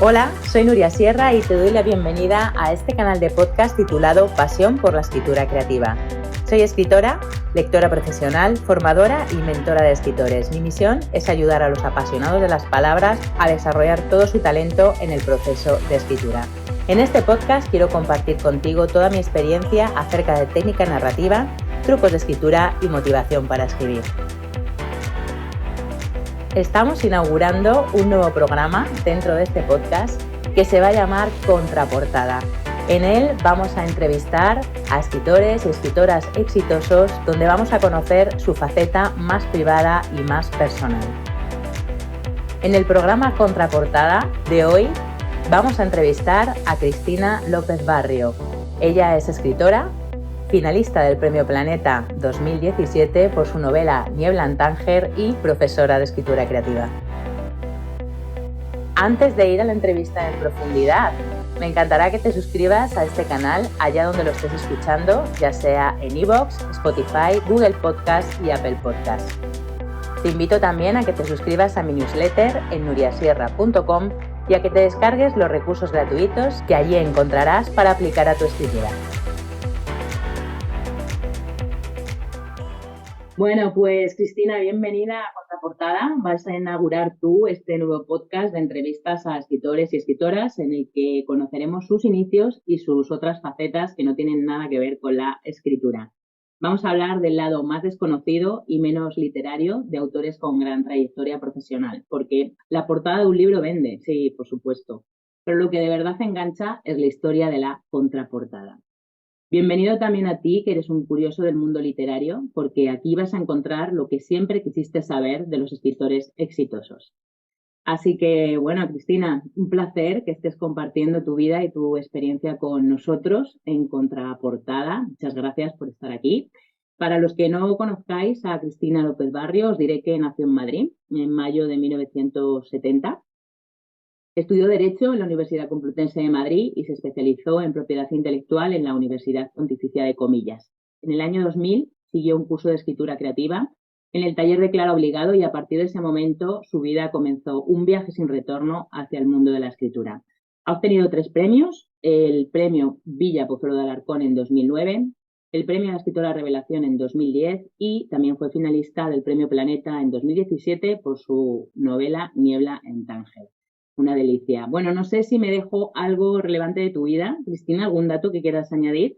Hola, soy Nuria Sierra y te doy la bienvenida a este canal de podcast titulado Pasión por la escritura creativa. Soy escritora, lectora profesional, formadora y mentora de escritores. Mi misión es ayudar a los apasionados de las palabras a desarrollar todo su talento en el proceso de escritura. En este podcast quiero compartir contigo toda mi experiencia acerca de técnica narrativa, trucos de escritura y motivación para escribir. Estamos inaugurando un nuevo programa dentro de este podcast que se va a llamar Contraportada. En él vamos a entrevistar a escritores y escritoras exitosos donde vamos a conocer su faceta más privada y más personal. En el programa Contraportada de hoy vamos a entrevistar a Cristina López Barrio. Ella es escritora, finalista del Premio Planeta 2017 por su novela Niebla en Tánger y profesora de escritura creativa. Antes de ir a la entrevista en profundidad, me encantará que te suscribas a este canal allá donde lo estés escuchando, ya sea en iVoox, Spotify, Google Podcast y Apple Podcast. Te invito también a que te suscribas a mi newsletter en nuriasierra.com y a que te descargues los recursos gratuitos que allí encontrarás para aplicar a tu escritura. Bueno, pues Cristina, bienvenida a Contraportada. Vas a inaugurar tú este nuevo podcast de entrevistas a escritores y escritoras en el que conoceremos sus inicios y sus otras facetas que no tienen nada que ver con la escritura. Vamos a hablar del lado más desconocido y menos literario de autores con gran trayectoria profesional, porque la portada de un libro vende, sí, por supuesto, pero lo que de verdad engancha es la historia de la contraportada. Bienvenido también a ti, que eres un curioso del mundo literario, porque aquí vas a encontrar lo que siempre quisiste saber de los escritores exitosos. Así que, bueno, Cristina, un placer que estés compartiendo tu vida y tu experiencia con nosotros en Contraportada. Muchas gracias por estar aquí. Para los que no conozcáis a Cristina López Barrio, os diré que nació en Madrid en mayo de 1970. Estudió Derecho en la Universidad Complutense de Madrid y se especializó en propiedad intelectual en la Universidad Pontificia de Comillas. En el año 2000 siguió un curso de escritura creativa en el taller de Clara Obligado y a partir de ese momento su vida comenzó un viaje sin retorno hacia el mundo de la escritura. Ha obtenido 3 premios, el premio Villa Pozuelo de Alarcón en 2009, el premio a la escritora Revelación en 2010 y también fue finalista del premio Planeta en 2017 por su novela Niebla en Tánger. Una delicia. Bueno, no sé si me dejo algo relevante de tu vida. Cristina, ¿algún dato que quieras añadir?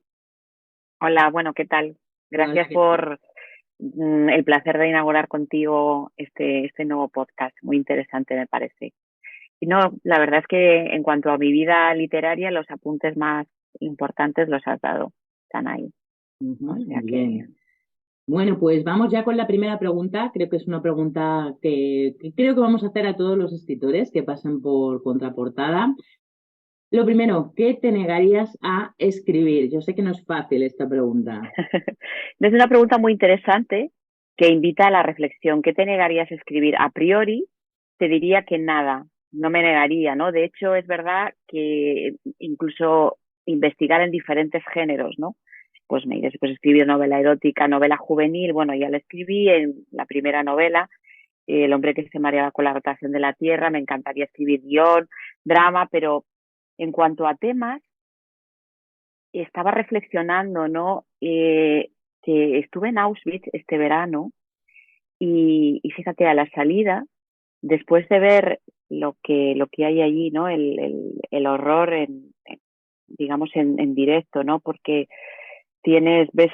Hola, bueno, ¿qué tal? Gracias Hola. por el placer de inaugurar contigo este nuevo podcast. Muy interesante, me parece. Y no, la verdad es que en cuanto a mi vida literaria, los apuntes más importantes los has dado. Están ahí. O sea Muy que bien. Bueno, pues vamos ya con la primera pregunta. Creo que es una pregunta que creo que vamos a hacer a todos los escritores que pasan por Contraportada. Lo primero, ¿qué te negarías a escribir? Yo sé que no es fácil esta pregunta. es una pregunta muy interesante que invita a la reflexión. ¿Qué te negarías a escribir? A priori, te diría que nada, no me negaría, ¿no? De hecho, es verdad que incluso investigar en diferentes géneros, ¿no? Pues me iré pues escribir novela erótica, novela juvenil, bueno, ya la escribí en la primera novela, El hombre que se mareaba con la rotación de la Tierra, me encantaría escribir guión, drama, pero en cuanto a temas, estaba reflexionando, ¿no? Que estuve en Auschwitz este verano y fíjate, a la salida, después de ver lo que hay allí, ¿no? El horror digamos, en directo, ¿no? Porque ves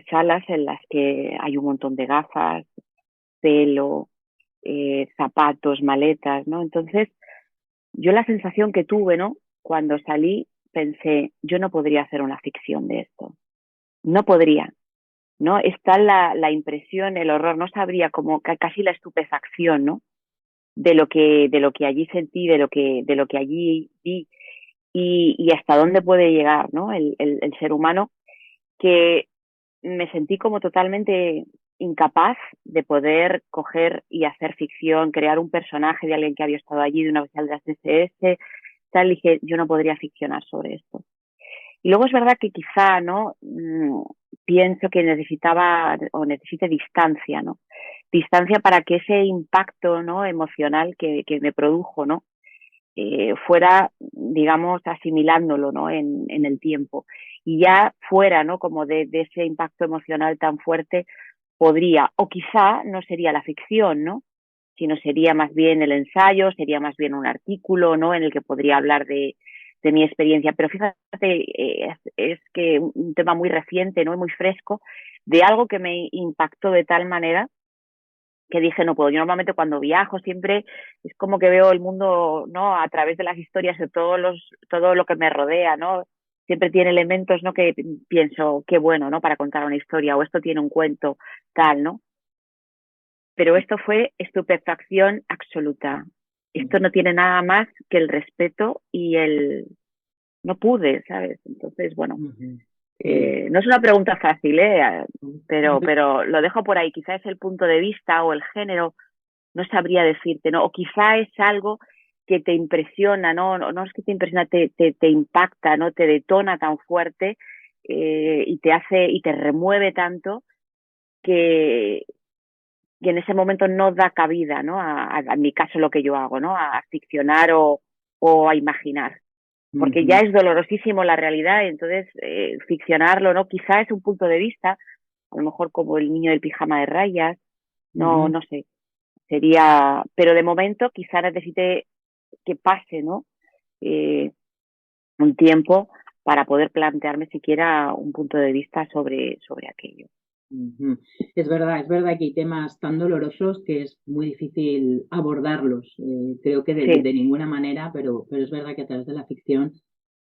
salas en las que hay un montón de gafas, pelo, zapatos, maletas, ¿no? Entonces, yo la sensación que tuve, ¿no? Cuando salí, pensé, yo no podría hacer una ficción de esto. No podría, ¿no? Está la impresión, el horror, no sabría, como casi la estupefacción, ¿no? De lo que allí sentí, de lo que allí vi y hasta dónde puede llegar, ¿no? El ser humano, que me sentí como totalmente incapaz de poder coger y hacer ficción, crear un personaje de alguien que había estado allí, de una oficial de las SS, tal, y dije, yo no podría ficcionar sobre esto. Y luego es verdad que quizá, ¿no? Pienso que necesitaba o necesite distancia, ¿no? Distancia para que ese impacto, ¿no? Emocional que me produjo, ¿no? fuera, digamos, asimilándolo, ¿no? En el tiempo. Y ya fuera, ¿no? Como de ese impacto emocional tan fuerte, podría, o quizá no sería la ficción, ¿no? Sino sería más bien el ensayo, sería más bien un artículo, ¿no? En el que podría hablar de mi experiencia. Pero fíjate, es que un tema muy reciente, ¿no? Y muy fresco, de algo que me impactó de tal manera que dije, no puedo. Yo normalmente cuando viajo siempre es como que veo el mundo, ¿no? A través de las historias de todo lo que me rodea, ¿no? Siempre tiene elementos, ¿no? Que pienso, qué bueno, ¿no? Para contar una historia, o esto tiene un cuento, tal, ¿no? Pero esto fue estupefacción absoluta. Esto no tiene nada más que el respeto y el no pude, ¿sabes? Entonces, bueno, Sí. no es una pregunta fácil, pero lo dejo por ahí. Quizás es el punto de vista o el género, no sabría decirte, ¿no? O quizá es algo que te impresiona, ¿no? No es que te impresiona, te impacta, ¿no? Te detona tan fuerte y te hace y te remueve tanto que, en ese momento no da cabida, ¿no? En mi caso lo que yo hago, ¿no? A ficcionar o a imaginar. Porque ya Ujú. es dolorosísimo la realidad, entonces ficcionarlo, ¿no? Quizá es un punto de vista, a lo mejor como el niño del pijama de rayas, Ujú. no sé, sería, pero de momento quizá necesite que pase, ¿no? Eh, un tiempo para poder plantearme siquiera un punto de vista sobre aquello. Ujú. Es verdad que hay temas tan dolorosos que es muy difícil abordarlos. Creo que Sí, de ninguna manera, pero es verdad que a través de la ficción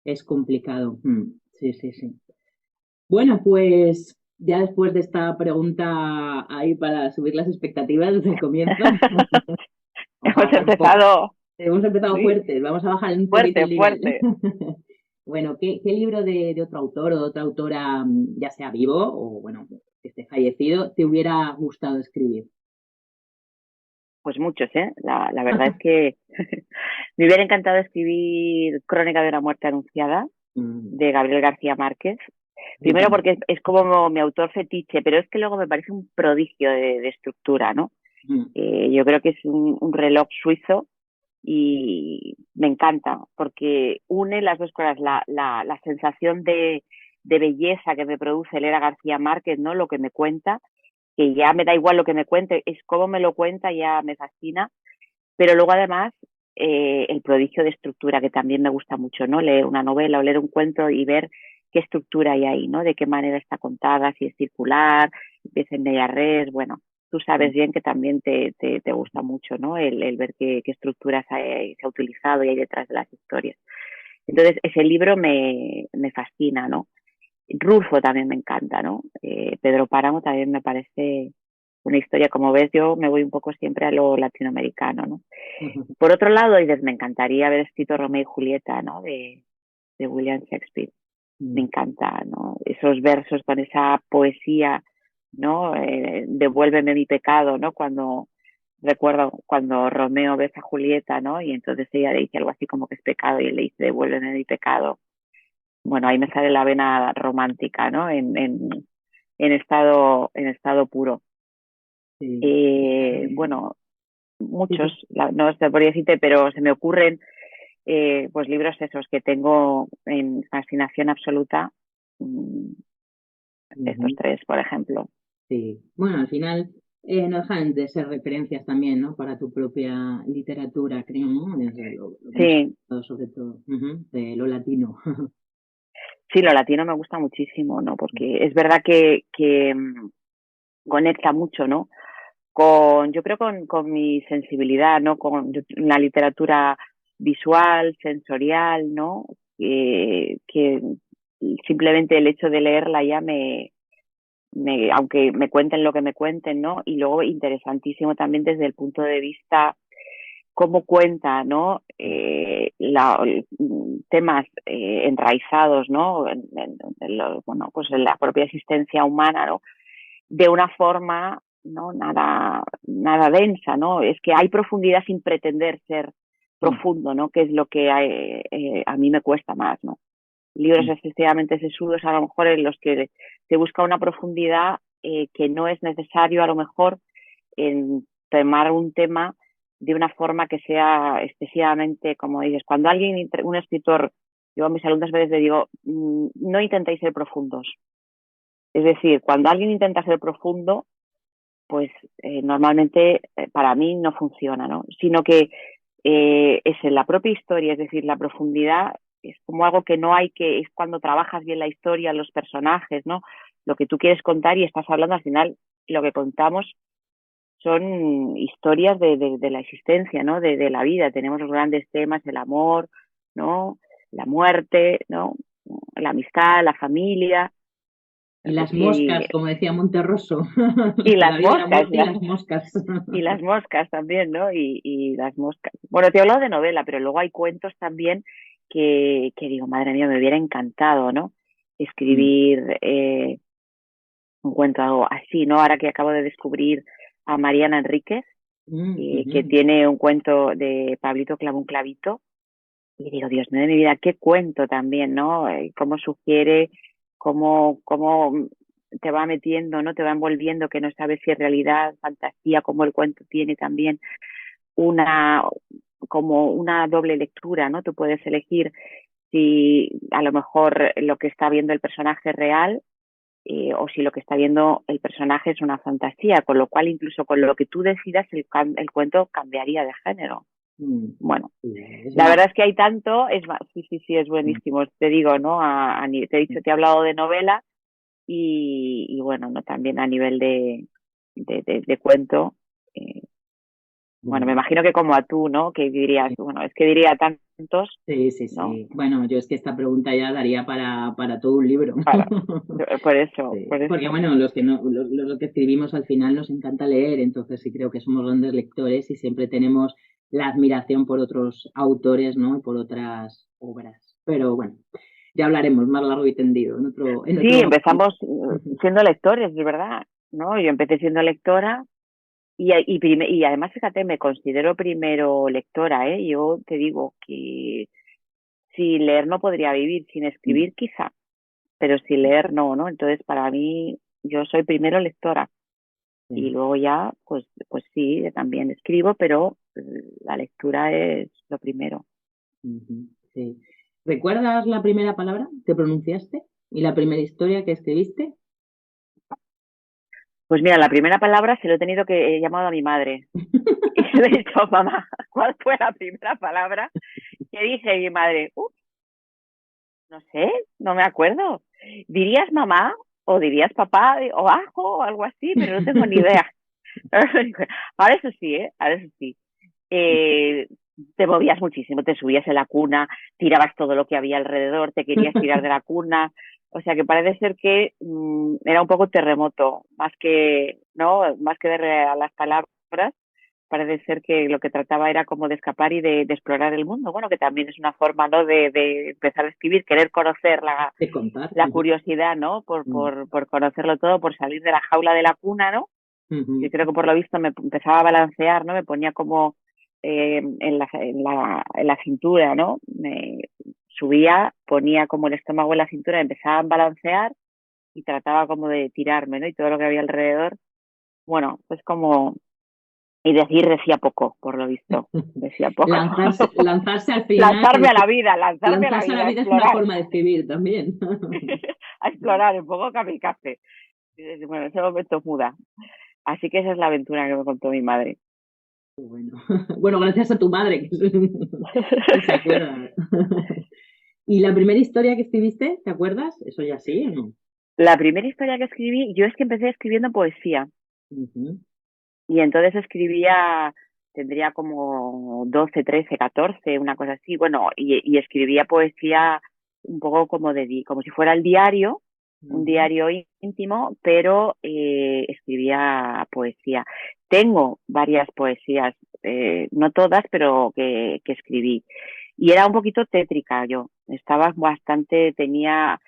es complicado. Sí, sí, sí. Bueno, pues ya después de esta pregunta ahí para subir las expectativas desde el comienzo, vamos a hemos bajar un poco. empezado, Hemos empezado sí, fuertes, vamos a bajar un poquito fuerte, el nivel. fuerte. Bueno, ¿qué libro de otro autor o de otra autora, ya sea vivo o bueno, que esté fallecido, te hubiera gustado escribir? Pues muchos, ¿eh? La verdad es que me hubiera encantado escribir Crónica de una muerte anunciada Mm, de Gabriel García Márquez. Primero ujú, porque es como mi autor fetiche, pero es que luego me parece un prodigio de estructura, ¿no? mm, Yo creo que es un reloj suizo y me encanta porque une las dos cosas, la sensación de belleza que me produce leer a García Márquez, ¿no? Lo que me cuenta, que ya me da igual lo que me cuente, es cómo me lo cuenta, ya me fascina, pero luego además el prodigio de estructura que también me gusta mucho, ¿no? Leer una novela o leer un cuento y ver qué estructura hay ahí, ¿no? De qué manera está contada, si es circular, empieza en media res, bueno, tú mm, sabes bien que también te gusta mucho, ¿no? El ver qué estructuras se ha utilizado y hay detrás de las historias. Entonces, ese libro me fascina, ¿no? Rulfo también me encanta, ¿no? Pedro Páramo también me parece una historia, como ves, yo me voy un poco siempre a lo latinoamericano, ¿no? ujú, Por otro lado, dices, me encantaría haber escrito Romeo y Julieta, ¿no? De William Shakespeare. Me mm, encanta, ¿no? Esos versos con esa poesía, ¿no? Devuélveme mi pecado, ¿no? Cuando recuerdo cuando Romeo besa a Julieta, ¿no? Y entonces ella le dice algo así como que es pecado y él le dice, devuélveme mi pecado. Bueno, ahí me sale la vena romántica, ¿no? En estado puro. sí. Bueno, Sí, muchos, sí. no se podría decirte, pero se me ocurren pues libros esos que tengo en fascinación absoluta, mm, estos Ujú, tres, por ejemplo. sí. Bueno, al final no dejan de ser referencias también, ¿no? Para tu propia literatura, creo, ¿no? Desde lo que nos ha Sí, hablado sobre todo, de lo latino. sí, lo latino me gusta muchísimo, ¿no? Porque es verdad que conecta mucho, ¿no? Yo creo con mi sensibilidad, ¿no? Con la literatura visual, sensorial, ¿no? Que simplemente el hecho de leerla ya aunque me cuenten lo que me cuenten, ¿no? Y luego interesantísimo también desde el punto de vista cómo cuenta, ¿no? Temas enraizados, ¿no? Bueno, pues en la propia existencia humana, ¿no? De una forma, ¿no? Nada densa, ¿no? Es que hay profundidad sin pretender ser Mm, profundo, ¿no? Que es lo que a mí me cuesta más, ¿no? Libros mm, excesivamente sesudos a lo mejor en los que se busca una profundidad que no es necesario a lo mejor en tomar un tema de una forma que sea excesivamente, como dices, cuando un escritor, yo a mis alumnos a veces le digo, no intentéis ser profundos. Es decir, cuando alguien intenta ser profundo, pues normalmente para mí no funciona, ¿no? Sino que es en la propia historia, es decir, la profundidad es como algo que no hay que, es cuando trabajas bien la historia, los personajes, ¿no? Lo que tú quieres contar y estás hablando al final, lo que contamos son historias de la existencia, ¿no? De la vida. Tenemos los grandes temas, el amor, ¿no? La muerte, ¿no? La amistad, la familia. Y las Y, moscas, como decía Monterroso. y La las vida, la moscas, muerte y las moscas. y las moscas también, ¿no? Y las moscas. Bueno, te he hablado de novela, pero luego hay cuentos también que digo, madre mía, me hubiera encantado, ¿no? Escribir un cuento así, ¿no? Ahora que acabo de descubrir a Mariana Enríquez, que tiene un cuento de Pablito clavó un clavito, y digo, Dios mío de mi vida, qué cuento también, ¿no? Cómo sugiere, cómo te va metiendo, ¿no? Te va envolviendo, que no sabes si es realidad, fantasía, como el cuento tiene también una, como una doble lectura, ¿no? Tú puedes elegir si a lo mejor lo que está viendo el personaje es real, o si lo que está viendo el personaje es una fantasía, con lo cual incluso con lo que tú decidas el cuento cambiaría de género. Bueno, la verdad es que hay tanto, sí, es buenísimo, te digo, ¿no? Te he dicho, te he hablado de novela y bueno, ¿no? También a nivel de cuento, bueno, me imagino que como a tú, ¿no? Que dirías, bueno, es que diría tantos, Sí, sí, ¿no? sí. Bueno, yo es que esta pregunta ya daría para todo un libro. Para, por eso, Sí, por porque eso. bueno, los que no, los que escribimos al final nos encanta leer, entonces sí creo que somos grandes lectores y siempre tenemos la admiración por otros autores, ¿no? Y por otras obras. Pero bueno, ya hablaremos más largo y tendido en Sí, otro momento. empezamos siendo lectores, de verdad, ¿no? Yo empecé siendo lectora y además, fíjate, me considero primero lectora, ¿eh? Yo te digo que sin leer no podría vivir, sin escribir quizá, pero sin leer no, ¿no? Entonces, para mí, yo soy primero lectora y Sí, luego ya, pues sí, también escribo, pero la lectura es lo primero. sí. ¿Recuerdas la primera palabra que pronunciaste y la primera historia que escribiste? Pues mira, la primera palabra se lo he tenido que he llamado a mi madre. Y le he dicho, mamá, ¿cuál fue la primera palabra que dice mi madre? No sé, no me acuerdo. ¿Dirías mamá o dirías papá o ajo o algo así? Pero no tengo ni idea. Ahora eso sí, ¿eh? Ahora eso sí. Eh, Te movías muchísimo, te subías en la cuna, tirabas todo lo que había alrededor, te querías tirar de la cuna. O sea que parece ser que era un poco terremoto, más que, ¿no? Más que a las palabras, parece ser que lo que trataba era como de escapar y de explorar el mundo. Bueno, que también es una forma, ¿no? De empezar a escribir, querer conocer De contar. la curiosidad, ¿no? Por conocerlo todo, por salir de la jaula de la cuna, ¿no? Yo creo que por lo visto me empezaba a balancear, ¿no? Me ponía como en la cintura, ¿no? Me subía, ponía como el estómago en la cintura, empezaba a balancear y trataba como de tirarme, ¿no? Y todo lo que había alrededor. Bueno, pues como y decía poco, por lo visto. Decía poco. Lanzarse al final, Lanzarme a la lanzarse a la vida, a vida es una explorar. forma de escribir también. A explorar, un poco kamikaze. Bueno, en ese momento muda. Así que esa es la aventura que me contó mi madre. Bueno, bueno, gracias a tu madre que se acuerda. ¿Y la primera historia que escribiste, te acuerdas? Eso ya sí, ¿o no? La primera historia que escribí, yo es que empecé escribiendo poesía. Ujú. Y entonces escribía, tendría como 12, 13, 14, una cosa así. Bueno, y escribía poesía un poco como si fuera el diario, un Ujú. diario íntimo, pero escribía poesía. Tengo varias poesías, no todas, pero que escribí. Y era un poquito tétrica yo. Estaba bastante, tenía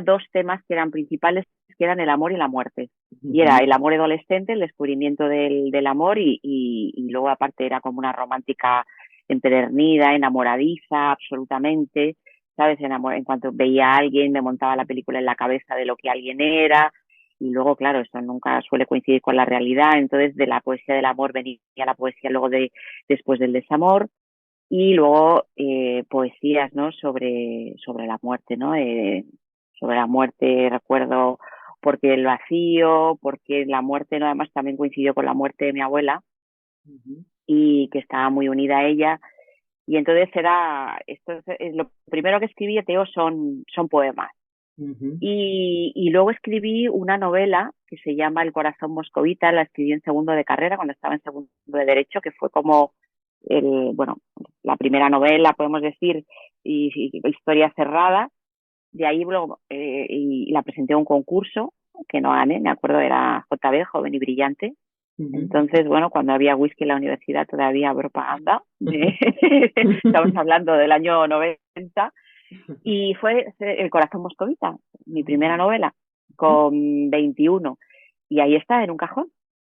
dos temas que eran principales, que eran el amor y la muerte. Y era Ujú. el amor adolescente, el descubrimiento del amor y luego aparte era como una romántica empedernida, enamoradiza, absolutamente, ¿sabes? En cuanto veía a alguien me montaba la película en la cabeza de lo que alguien era y luego, claro, eso nunca suele coincidir con la realidad, entonces de la poesía del amor venía la poesía luego después del desamor, y luego poesías, ¿no? Sobre la muerte, ¿no? Sobre la muerte, recuerdo, porque el vacío, porque la muerte, ¿no? Además también coincidió con la muerte de mi abuela, Ujú, y que estaba muy unida a ella, y entonces lo primero que escribí, te digo, son poemas. ujú. Y luego escribí una novela que se llama El corazón moscovita, la escribí en segundo de carrera, cuando estaba en segundo de Derecho, que fue como bueno, la primera novela, podemos decir, y historia cerrada. De ahí luego, y la presenté a un concurso que no gané, me acuerdo, era JB, Joven y Brillante. Ujú. Entonces, bueno, cuando había whisky en la universidad todavía propaganda. Estamos hablando del año 90, y fue El corazón moscovita, mi primera novela, con 21. Y ahí está,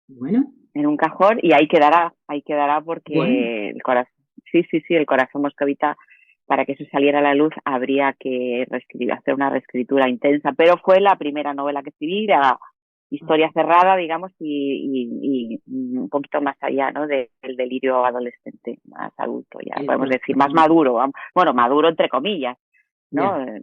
Bueno, en un cajón, y ahí quedará bueno, porque sí, el corazón moscovita, para que eso saliera a la luz, habría que hacer una reescritura intensa, pero fue la primera novela que escribí, la historia cerrada, digamos, y un poquito más allá, ¿no? Del delirio adolescente, más adulto, ya el podemos decir, más corazón. maduro, bueno, maduro entre comillas, Ya. ¿no?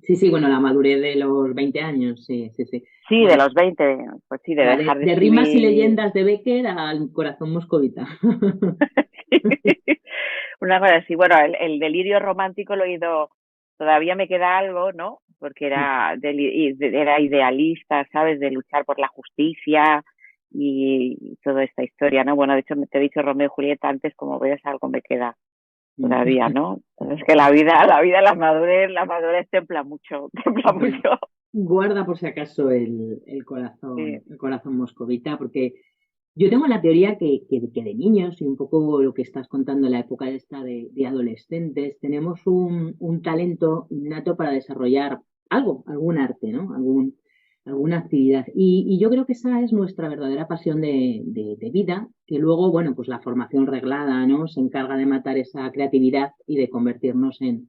Sí, sí, bueno, la madurez de los 20 años, sí, sí, sí. Sí, de Bueno, los 20, pues sí, de va dejar de de rimas y escribir. leyendas de Becker al corazón moscovita. Una cosa así, bueno, el delirio romántico lo he ido, todavía me queda algo, ¿no? Porque era idealista, ¿sabes? De luchar por la justicia y toda esta historia, ¿no? Bueno, de hecho te he dicho Romeo y Julieta antes, como ves, algo me queda todavía, ¿no? Es que la madurez templa mucho, templa mucho. Guarda por si acaso Sí. el corazón moscovita, porque yo tengo la teoría que de niños y un poco lo que estás contando en la época esta de adolescentes, tenemos un talento innato para desarrollar algo, algún arte, ¿no? Alguna actividad. Y yo creo que esa es nuestra verdadera pasión de vida, que luego, bueno, pues la formación reglada, ¿no? Se encarga de matar esa creatividad y de convertirnos en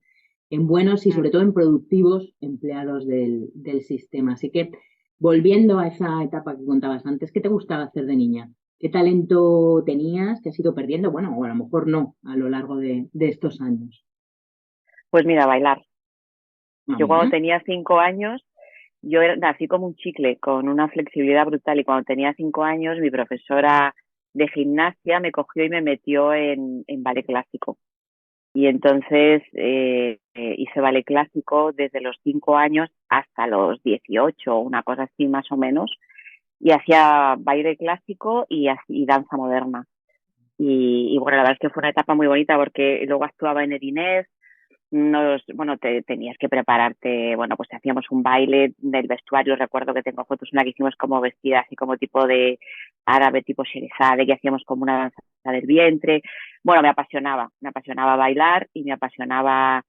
buenos y Mm. sobre todo en productivos empleados del sistema. Así que volviendo a esa etapa que contabas antes, ¿qué te gustaba hacer de niña? ¿Qué talento tenías que has ido perdiendo? Bueno, o a lo mejor no, a lo largo de estos años. Pues mira, bailar. Ah, Yo cuando mira. tenía 5 años, nací como un chicle, con una flexibilidad brutal, y cuando tenía 5 años mi profesora de gimnasia me cogió y me metió en ballet clásico. Y entonces hice ballet clásico desde los 5 años hasta los 18, una cosa así más o menos, y hacía baile clásico y danza moderna. Y bueno, la verdad es que fue una etapa muy bonita porque luego actuaba en el Inés. Bueno, tenías que prepararte, bueno, pues hacíamos un baile del vestuario, recuerdo que tengo fotos, una que hicimos como vestida así como tipo de árabe, tipo Sherazade, que hacíamos como una danza del vientre. Bueno, me apasionaba bailar y me apasionaba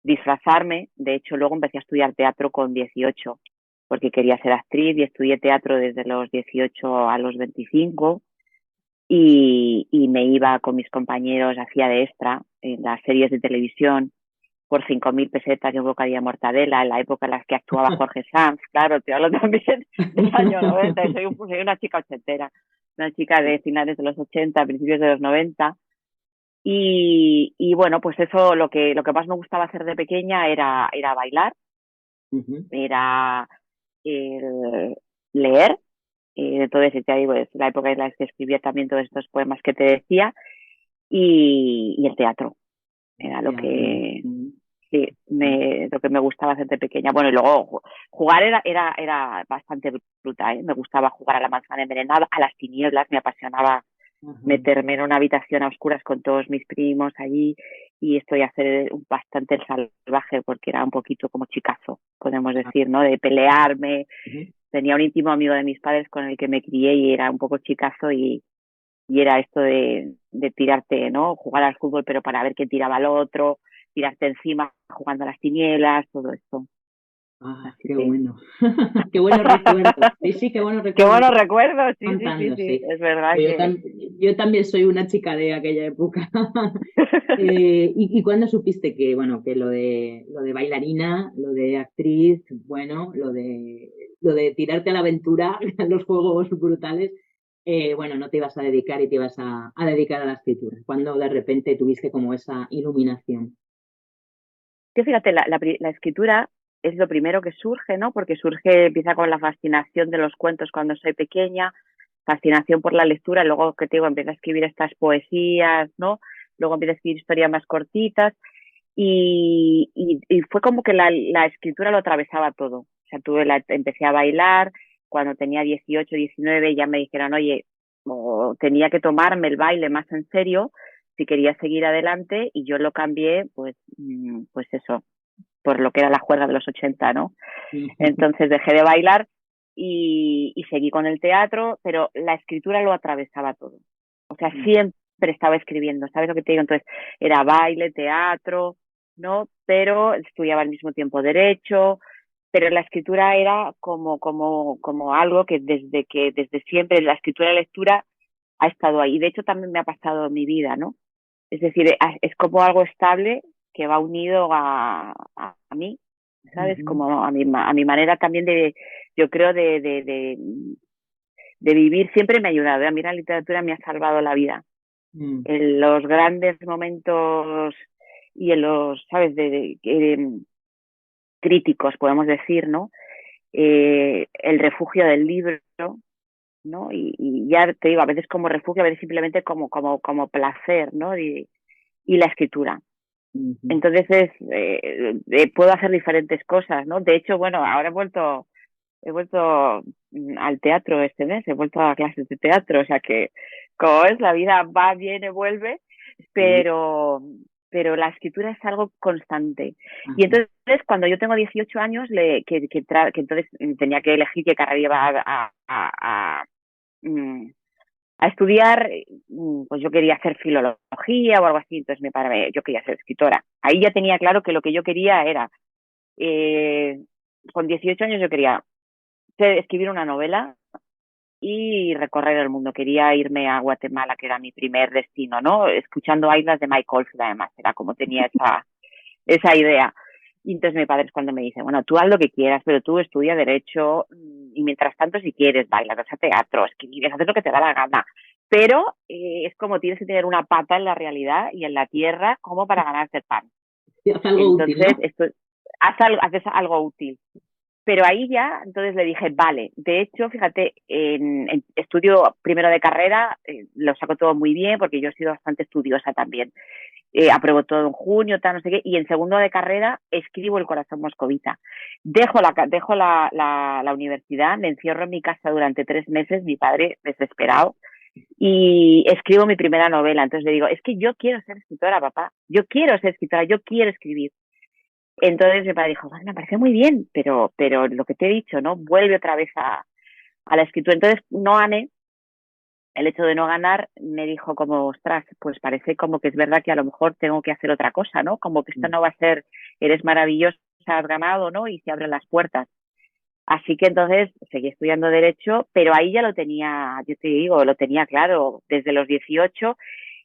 disfrazarme. De hecho, luego empecé a estudiar teatro con 18, porque quería ser actriz, y estudié teatro desde los 18 a los 25, y me iba con mis compañeros, hacía de extra en las series de televisión por 5.000 pesetas y un bocadillo de mortadela, en la época en la que actuaba Jorge Sanz. Claro, te hablo también del año 90, y soy una chica ochentera, una chica de finales de los 80, principios de los 90. Y bueno, pues eso, lo que más me gustaba hacer de pequeña era bailar, Ujú. era leer. Entonces, ya digo, es la época en la que escribía también todos estos poemas que te decía, y el teatro. Era lo Teatro. que sí, lo que me gustaba hacer de pequeña. Bueno, y luego jugar era bastante brutal, ¿eh? Me gustaba jugar a la manzana envenenada, a las tinieblas, me apasionaba Ajá. meterme en una habitación a oscuras con todos mis primos allí, y esto, y hacer bastante el salvaje, porque era un poquito como chicazo, podemos Ah, decir, ¿no? De pelearme. ujú. Tenía un íntimo amigo de mis padres con el que me crié y era un poco chicazo, y era esto de tirarte, ¿no? Jugar al fútbol, pero para ver quién tiraba al otro, tirarte encima jugando a las tinieblas, todo esto. Ah, Así qué que. bueno. Qué buenos recuerdos. Sí, sí, qué buenos Qué recuerdos buenos recuerdos, sí, contando, sí, sí. es verdad Pues que. yo también soy una chica de aquella época. ¿Y cuándo supiste que, bueno, que lo de bailarina, lo de actriz, bueno, lo de lo de tirarte a la aventura, a los juegos brutales, bueno, no te ibas a dedicar y te ibas a dedicar a la escritura. Cuando de repente tuviste como esa iluminación. Que fíjate, la escritura es lo primero que surge, ¿no? Porque surge, empieza con la fascinación de los cuentos cuando soy pequeña, fascinación por la lectura, luego que te digo, empiezo a escribir estas poesías, ¿no? Luego empiezo a escribir historias más cortitas y fue como que la escritura lo atravesaba todo. O sea, empecé a bailar, cuando tenía 18, 19 ya me dijeron, oye, tenía que tomarme el baile más en serio si quería seguir adelante y yo lo cambié, pues eso, por lo que era la juerga de los 80, ¿no? Entonces dejé de bailar y seguí con el teatro, pero la escritura lo atravesaba todo. O sea, siempre estaba escribiendo, ¿sabes lo que te digo? Entonces era baile, teatro, ¿no? Pero estudiaba al mismo tiempo derecho, pero la escritura era como algo que desde siempre, la escritura y la lectura ha estado ahí. De hecho, también me ha pasado en mi vida, ¿no? Es decir, es como algo estable que va unido a mí, ¿sabes? Como a mi manera también yo creo, de vivir. Siempre me ha ayudado. A mí la literatura me ha salvado la vida. En los grandes momentos y en los, ¿sabes? Críticos, podemos decir, ¿no? El refugio del libro, ¿no? Y ya te digo, a veces como refugio, a veces simplemente como placer, ¿no? Y la escritura. Entonces puedo hacer diferentes cosas, ¿no? De hecho, bueno, ahora he vuelto al teatro este mes, he vuelto a clases de teatro, o sea que, como es, la vida va, viene, vuelve, pero, pero la escritura es algo constante. Y entonces, cuando yo tengo 18 años, que entonces tenía que elegir qué carrera iba a estudiar, pues yo quería hacer filología o algo así, entonces yo quería ser escritora. Ahí ya tenía claro que lo que yo quería era, con 18 años yo quería escribir una novela y recorrer el mundo. Quería irme a Guatemala, que era mi primer destino, ¿no? Escuchando Islas de Mike Oldfield, además, era como tenía esa idea. Y entonces mi padre es cuando me dice, bueno, tú haz lo que quieras, pero tú estudia derecho y mientras tanto si quieres bailar, vas a teatro, escribir, hacer lo que te da la gana. Pero es como tienes que tener una pata en la realidad y en la tierra como para ganarte el pan. Sí, haz algo útil, Entonces, ¿no? haces algo útil. Pero ahí ya, entonces le dije, vale, de hecho, fíjate, en estudio primero de carrera, lo saco todo muy bien porque yo he sido bastante estudiosa también. Apruebo todo en junio, tal, no sé qué, y en segundo de carrera escribo El corazón moscovita. Dejo la universidad, me encierro en mi casa durante 3 meses, mi padre desesperado, y escribo mi primera novela. Entonces le digo, es que yo quiero ser escritora, papá, yo quiero ser escritora, yo quiero escribir. Entonces mi padre dijo, me parece muy bien, pero lo que te he dicho, ¿no? Vuelve otra vez a la escritura. Entonces, no gané. El hecho de no ganar me dijo como, ostras, pues parece como que es verdad que a lo mejor tengo que hacer otra cosa, ¿no? Como que esto no va a ser, eres maravillosa, has ganado, ¿no? Y se abren las puertas. Así que entonces seguí estudiando Derecho, pero ahí ya lo tenía, yo te digo, lo tenía claro desde los 18.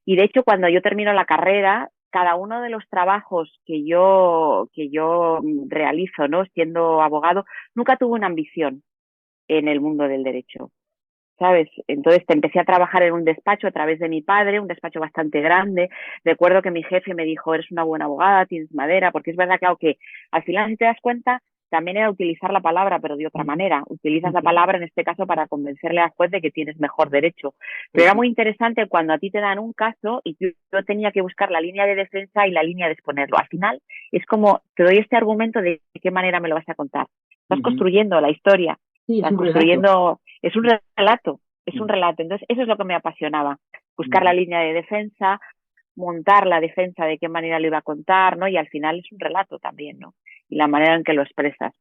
Y de hecho, cuando yo termino la carrera, cada uno de los trabajos que yo realizo, ¿no? Siendo abogado, nunca tuve una ambición en el mundo del derecho, ¿sabes? Entonces te empecé a trabajar en un despacho a través de mi padre, un despacho bastante grande. Recuerdo que mi jefe me dijo, eres una buena abogada, tienes madera, porque es verdad que aunque al final, si te das cuenta, también era utilizar la palabra, pero de otra manera. Utilizas la palabra en este caso para convencerle al juez de que tienes mejor derecho. Pero era muy interesante cuando a ti te dan un caso y yo tenía que buscar la línea de defensa y la línea de exponerlo. Al final es como, te doy este argumento de qué manera me lo vas a contar. Estás construyendo la historia, Sí, es estás un relato. construyendo, es un relato. Es un relato. Entonces, eso es lo que me apasionaba. Buscar la línea de defensa, montar la defensa de qué manera lo iba a contar, ¿no? Y al final es un relato también, ¿no? Y la manera en que lo expresas.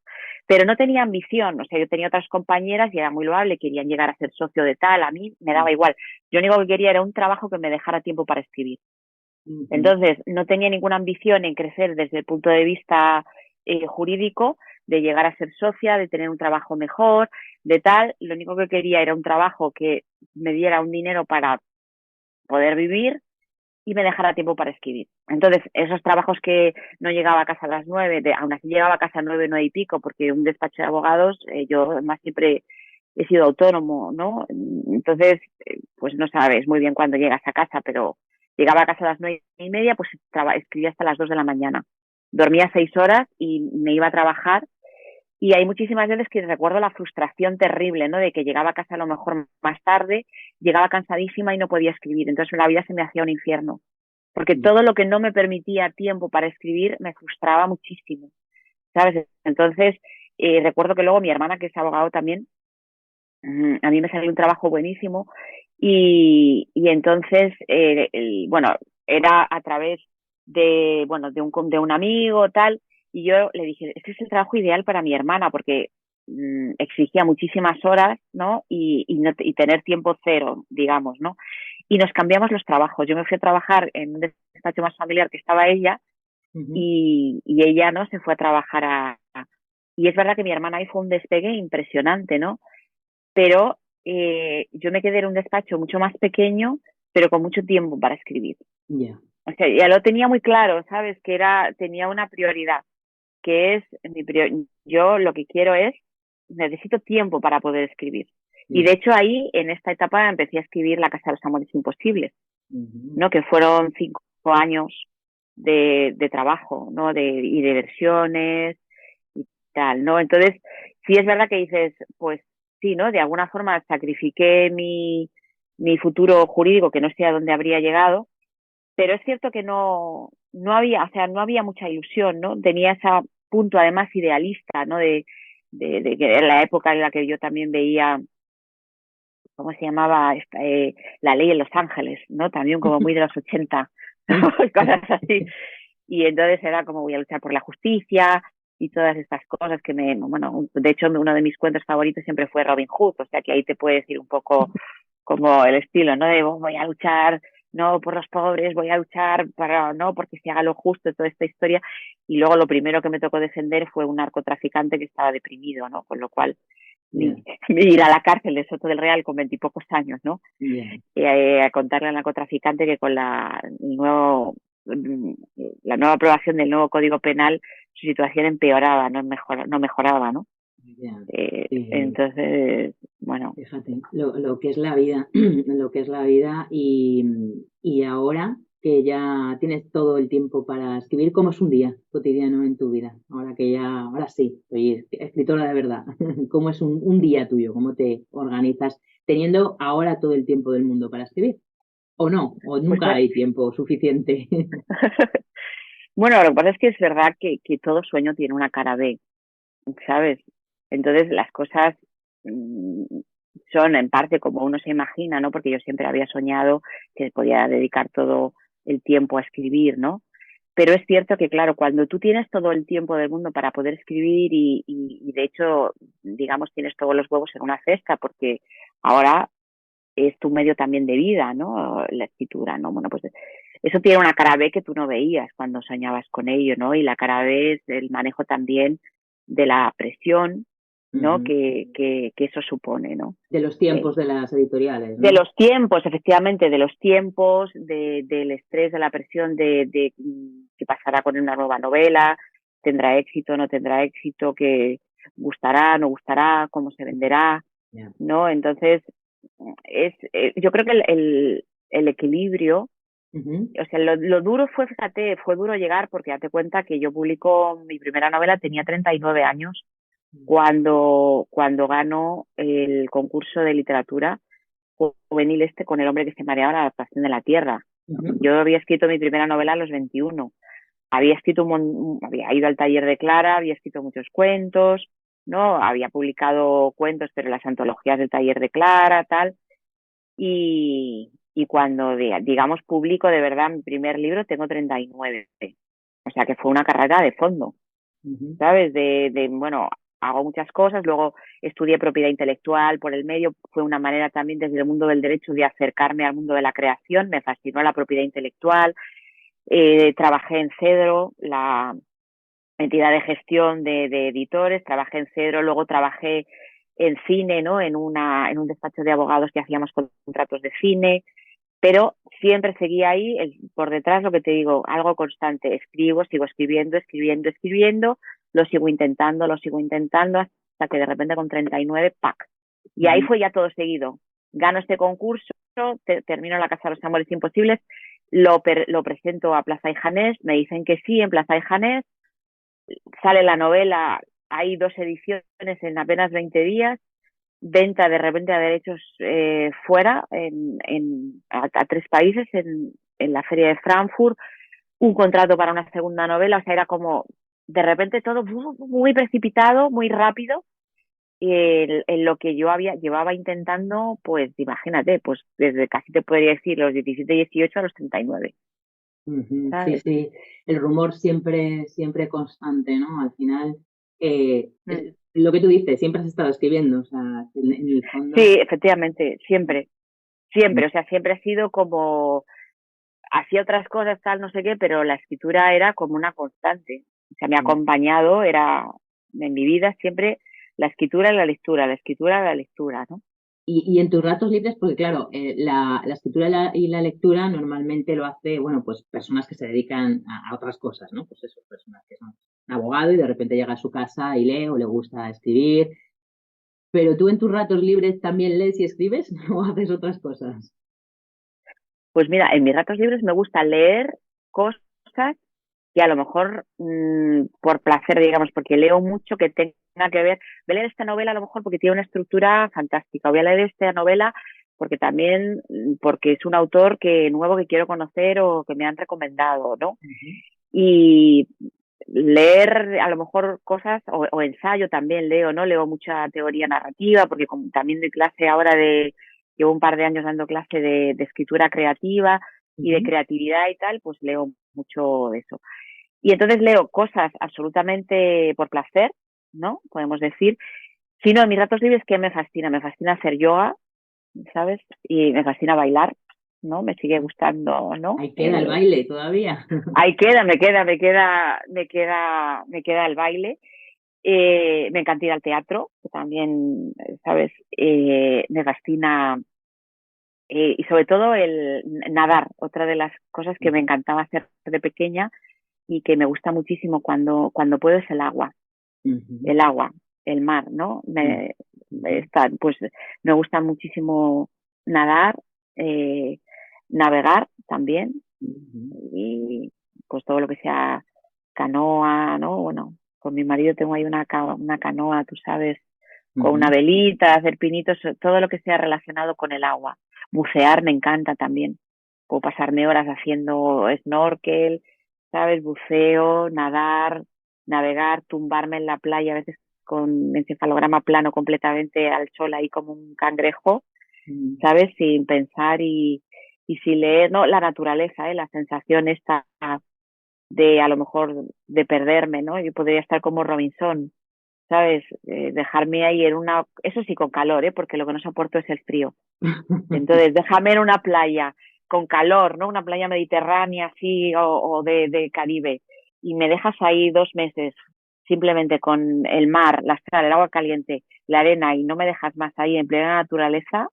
Pero no tenía ambición, o sea, yo tenía otras compañeras y era muy loable, querían llegar a ser socio de tal, a mí me daba igual. Yo lo único que quería era un trabajo que me dejara tiempo para escribir. Entonces, no tenía ninguna ambición en crecer desde el punto de vista jurídico, de llegar a ser socia, de tener un trabajo mejor, de tal. Lo único que quería era un trabajo que me diera un dinero para poder vivir y me dejara tiempo para escribir. Entonces, esos trabajos que no llegaba a casa a las 9, aún así llegaba a casa a 9, 9 y pico, porque un despacho de abogados, yo además siempre he sido autónomo, ¿no? Entonces, pues no sabes muy bien cuándo llegas a casa, pero llegaba a casa a las 9:30, pues escribía hasta las 2 de la mañana. Dormía 6 horas y me iba a trabajar. Y hay muchísimas veces que recuerdo la frustración terrible, ¿no? De que llegaba a casa a lo mejor más tarde, llegaba cansadísima y no podía escribir. Entonces la vida se me hacía un infierno. Porque todo lo que no me permitía tiempo para escribir me frustraba muchísimo, ¿sabes? Entonces, recuerdo que luego mi hermana, que es abogado también, a mí me salió un trabajo buenísimo y entonces, bueno, era a través de un amigo, tal, y yo le dije, este es el trabajo ideal para mi hermana porque exigía muchísimas horas, ¿no? Y tener tiempo cero, digamos, ¿no? Y nos cambiamos los trabajos. Yo me fui a trabajar en un despacho más familiar que estaba ella y ella, ¿no? Se fue a trabajar y es verdad que mi hermana ahí fue un despegue impresionante, ¿no? Pero yo me quedé en un despacho mucho más pequeño, pero con mucho tiempo para escribir. Ya. O sea, ya lo tenía muy claro, ¿sabes? Que tenía una prioridad, que es, yo lo que quiero es, necesito tiempo para poder escribir. Y de hecho ahí, en esta etapa, empecé a escribir La Casa de los Amores Imposibles, ¿no? Que fueron 5 años de trabajo, ¿no? Y de versiones y tal, ¿no? Entonces, sí es verdad que dices, pues sí, ¿no? De alguna forma sacrifiqué mi futuro jurídico, que no sé a dónde habría llegado, pero es cierto que no había, o sea, no había mucha ilusión, ¿no? Tenía ese punto además idealista, ¿no? De que era la época en la que yo también veía, ¿cómo se llamaba? La Ley en Los Ángeles, ¿no? También como muy de los 80, cosas así. Y entonces era como voy a luchar por la justicia y todas estas cosas bueno, de hecho uno de mis cuentos favoritos siempre fue Robin Hood, o sea que ahí te puedes ir un poco como el estilo, ¿no? De voy a luchar no por los pobres, voy a luchar no porque se haga lo justo, toda esta historia. Y luego lo primero que me tocó defender fue un narcotraficante que estaba deprimido, ¿no? Con lo cual ir a la cárcel de Soto del Real con 20 y pocos años, ¿no? A contarle al narcotraficante que con la nueva aprobación del nuevo Código Penal su situación empeoraba, no mejoraba, ¿no? Entonces, bueno. Fíjate, lo que es la vida, lo que es la vida y ahora que ya tienes todo el tiempo para escribir, ¿cómo es un día cotidiano en tu vida? Ahora sí, soy escritora de verdad. ¿Cómo es un día tuyo? ¿Cómo te organizas teniendo ahora todo el tiempo del mundo para escribir? ¿O no? ¿O nunca Pues, hay tiempo suficiente? Bueno, lo que pasa es que es verdad que todo sueño tiene una cara B, ¿sabes? Entonces las cosas son en parte como uno se imagina, ¿no? Porque yo siempre había soñado que podía dedicar todo el tiempo a escribir, ¿no? Pero es cierto que, claro, cuando tú tienes todo el tiempo del mundo para poder escribir y de hecho, digamos, tienes todos los huevos en una cesta, porque ahora es tu medio también de vida, ¿no? La escritura, ¿no? Bueno, pues eso tiene una cara B que tú no veías cuando soñabas con ello, ¿no? Y la cara B es el manejo también de la presión, ¿no? Que eso supone, ¿no? De los tiempos de las editoriales, ¿no? De los tiempos, efectivamente, de los tiempos, del estrés, de la presión de qué pasará con una nueva novela, tendrá éxito, no tendrá éxito, que gustará, no gustará, cómo se venderá, ¿no? Entonces, yo creo que el equilibrio, o sea, lo duro fue duro llegar porque date cuenta que yo publico mi primera novela, tenía 39 años cuando ganó el concurso de literatura juvenil con El hombre que se mareaba, la adaptación de La Tierra. Yo había escrito mi primera novela a los 21. Había ido al taller de Clara, había escrito muchos cuentos, ¿no? Había publicado cuentos, pero las antologías del taller de Clara, tal. Y cuando, digamos, publico de verdad mi primer libro, tengo 39. O sea que fue una carrera de fondo, ¿sabes? Bueno, hago muchas cosas, luego estudié propiedad intelectual por el medio, fue una manera también desde el mundo del derecho de acercarme al mundo de la creación, me fascinó la propiedad intelectual, trabajé en Cedro, la entidad de gestión de editores, trabajé en Cedro, luego trabajé en cine, ¿no? En un despacho de abogados que hacíamos contratos de cine, pero siempre seguía ahí, por detrás lo que te digo, algo constante, escribo, sigo escribiendo, escribiendo, escribiendo, lo sigo intentando hasta que de repente con 39, ¡pac! Y ahí fue ya todo seguido. Gano este concurso, termino La Casa de los Amores Imposibles, lo presento a Plaza y Janés, me dicen que sí en Plaza y Janés, sale la novela, hay 2 ediciones en apenas 20 días, venta de repente a derechos fuera, a 3 países, en la Feria de Frankfurt, un contrato para una segunda novela, o sea, era como de repente todo muy precipitado, muy rápido, en lo que yo llevaba intentando, pues imagínate, pues desde casi te podría decir los 17, 18 a los 39. Sí, ¿Sabes? sí, el rumor siempre, siempre constante, ¿no? Al final, lo que tú dices, siempre has estado escribiendo, o sea, en el fondo. Sí, efectivamente, siempre, siempre, o sea, siempre ha sido como, hacía otras cosas, tal, no sé qué, pero la escritura era como una constante. O sea, me ha acompañado, era en mi vida siempre la escritura y la lectura, la escritura y la lectura, ¿no? Y en tus ratos libres, porque claro, la escritura y la lectura normalmente lo hace, bueno, pues personas que se dedican a otras cosas, ¿no? Pues eso, personas que son abogado y de repente llega a su casa y lee o le gusta escribir. Pero tú en tus ratos libres también lees y escribes o haces otras cosas. Pues mira, en mis ratos libres me gusta leer cosas que a lo mejor por placer, digamos, porque leo mucho que tenga que ver. Voy a leer esta novela a lo mejor porque tiene una estructura fantástica. Voy a leer esta novela porque también, porque es un autor nuevo que quiero conocer o que me han recomendado, ¿no? Y leer a lo mejor cosas o ensayo también leo, ¿no? Leo mucha teoría narrativa porque como también doy clase ahora llevo un par de años dando clase de escritura creativa y de creatividad y tal, pues leo mucho de eso. Y entonces leo cosas absolutamente por placer, ¿no? Podemos decir. Si no, en mis ratos libres, ¿qué me fascina hacer yoga, ¿sabes? Y me fascina bailar, ¿no? Me sigue gustando, ¿no? Ahí queda el baile todavía. Ahí queda, me queda el baile. Me encanta ir al teatro, que también, ¿sabes? Me fascina, y sobre todo el nadar, otra de las cosas que me encantaba hacer de pequeña y que me gusta muchísimo cuando puedo es el agua, el mar, ¿no? Pues me gusta muchísimo nadar, navegar también y pues todo lo que sea canoa, ¿no? Bueno, con mi marido tengo ahí una canoa, tú sabes, con una velita, hacer pinitos, todo lo que sea relacionado con el agua. Bucear me encanta también. Puedo pasarme horas haciendo snorkel, ¿sabes? Buceo, nadar, navegar, tumbarme en la playa, a veces con encefalograma plano completamente al sol ahí como un cangrejo, ¿sabes? Sin pensar y sin leer, ¿no? La naturaleza, la sensación esta de a lo mejor de perderme, ¿no? Yo podría estar como Robinson, ¿sabes? Dejarme ahí eso sí con calor, porque lo que no soporto es el frío. Entonces, déjame en una playa con calor, ¿no? Una playa mediterránea así o de Caribe y me dejas ahí 2 meses simplemente con el mar, la sal, el agua caliente, la arena y no me dejas más ahí en plena naturaleza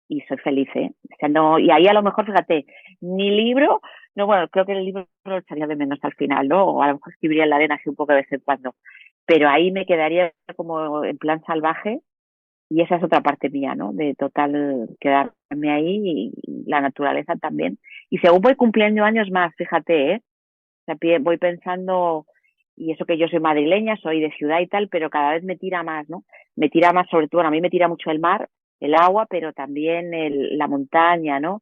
y soy feliz, ¿eh? O sea, no, y ahí a lo mejor, fíjate, ni libro, no, bueno, creo que el libro lo echaría de menos al final, ¿no? O a lo mejor escribiría en la arena así un poco de vez en cuando, pero ahí me quedaría como en plan salvaje y esa es otra parte mía, ¿no? De total quedarme ahí y la naturaleza también. Y según voy cumpliendo años más, fíjate, ¿eh? O sea, voy pensando, y eso que yo soy madrileña, soy de ciudad y tal, pero cada vez me tira más, ¿no? Me tira más, sobre todo, bueno, a mí me tira mucho el mar, el agua, pero también la montaña, ¿no?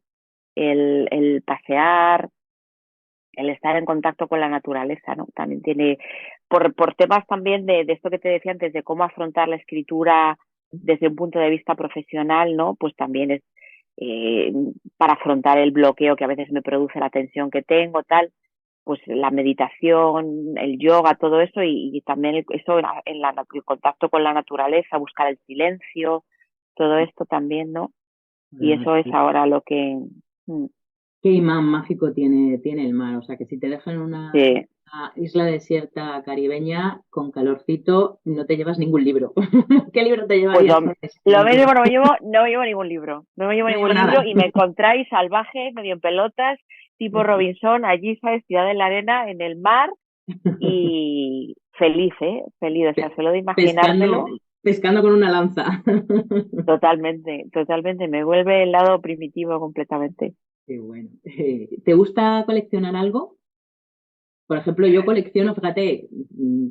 El pasear, el estar en contacto con la naturaleza, ¿no? También tiene, por temas también de esto que te decía antes, de cómo afrontar la escritura desde un punto de vista profesional, ¿no? Pues también es eh, para afrontar el bloqueo que a veces me produce la tensión que tengo, tal, pues la meditación, el yoga, todo eso y también eso el contacto con la naturaleza, buscar el silencio, todo esto también, ¿no? Y eso es ahora lo que... Qué imán mágico tiene el mar. O sea, que si te dejan sí, isla desierta caribeña con calorcito, no te llevas ningún libro. ¿Qué libro te Pues llevarías en ese lo momento? mismo, no me llevo ningún libro. No me llevo No llevo ningún libro nada. y me encontráis salvaje, medio en pelotas, tipo Robinson, allí, ¿sabes? Tirada en la arena, en el mar y feliz, ¿eh? Feliz, o sea, solo de Pescando, imaginármelo, pescando con una lanza. totalmente, totalmente. Me vuelve el lado primitivo completamente. Qué bueno. ¿Te gusta coleccionar algo? Por ejemplo, yo colecciono, fíjate,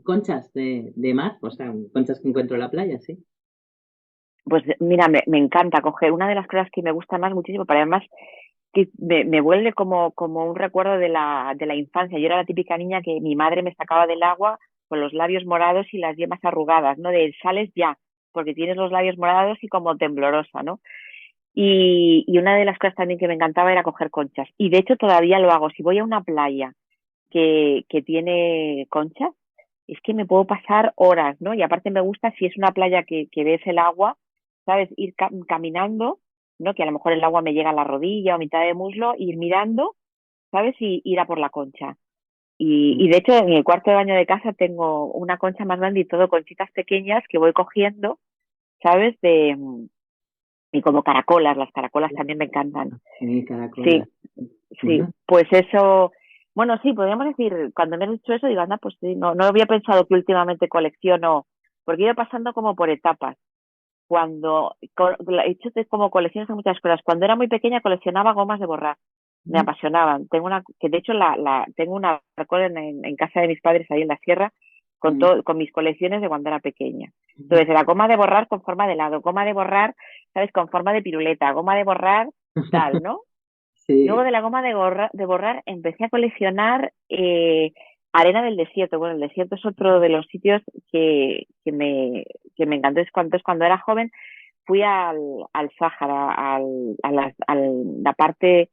conchas de mar, o sea, conchas que encuentro en la playa, sí. Pues mira, me encanta coger una de las cosas que me gusta más muchísimo, pero además que me vuelve como un recuerdo de la infancia. Yo era la típica niña que mi madre me sacaba del agua con los labios morados y las yemas arrugadas, ¿no? De sales ya, porque tienes los labios morados y como temblorosa, ¿no? Y una de las cosas también que me encantaba era coger conchas. Y de hecho todavía lo hago. Si voy a una playa que tiene conchas, es que me puedo pasar horas, ¿no? Y aparte me gusta si es una playa que ves el agua, ¿sabes? Ir caminando, ¿no? Que a lo mejor el agua me llega a la rodilla o a mitad de muslo, ir mirando, ¿sabes? Y ir a por la concha. Y de hecho en el cuarto de baño de casa tengo una concha más grande y todo conchitas pequeñas que voy cogiendo, ¿sabes? Y como caracolas, las caracolas también me encantan. Sí, Sí, caracolas. sí, Bueno, pues eso, bueno, sí, podríamos decir, cuando me has dicho eso, digo, anda, pues sí, no había pensado que últimamente colecciono, porque he ido pasando como por etapas. He hecho como colecciones de muchas cosas. Cuando era muy pequeña coleccionaba gomas de borrar, me apasionaban. Que de hecho tengo una recuerdo en casa de mis padres ahí en la sierra, con mis colecciones de cuando era pequeña. Entonces, era goma de borrar con forma de helado, goma de borrar, ¿sabes? Con forma de piruleta, goma de borrar, tal, ¿no? Luego sí. de la goma de borrar empecé a coleccionar arena del desierto. Bueno, el desierto es otro de los sitios que me encantó. Entonces, cuando era joven fui al Sáhara, a la parte,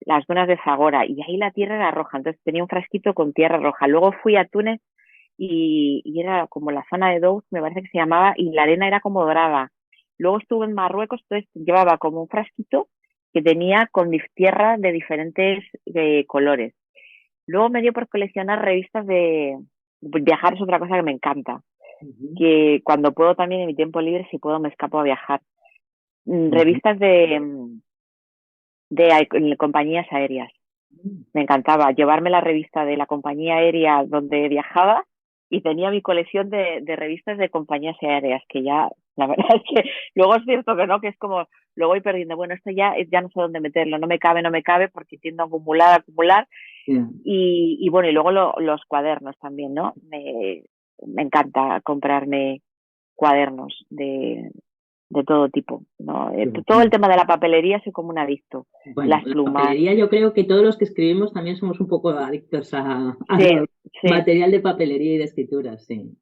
las dunas de Zagora, y ahí la tierra era roja. Entonces tenía un frasquito con tierra roja. Luego fui a Túnez y era como la zona de Douz, me parece que se llamaba, y la arena era como dorada. Luego estuve en Marruecos, entonces llevaba como un frasquito que tenía con tierra de diferentes colores. Luego me dio por coleccionar revistas viajar es otra cosa que me encanta, Ujú, que cuando puedo también en mi tiempo libre, si puedo, me escapo a viajar. ujú. Revistas de compañías aéreas. Me encantaba llevarme la revista de la compañía aérea donde viajaba y tenía mi colección de revistas de compañías aéreas, que ya, la verdad es que luego es cierto que no, que es como lo voy perdiendo. Bueno, esto ya no sé dónde meterlo, no me cabe porque tiendo a acumular. Ya. Y bueno, y luego los cuadernos también, ¿no? Me encanta comprarme cuadernos de todo tipo, ¿no? Qué Todo el bueno. tema de la papelería soy como un adicto. Bueno, Las la plumas. papelería yo creo que todos los que escribimos también somos un poco adictos a Sí, sí, material de papelería y de escritura, sí.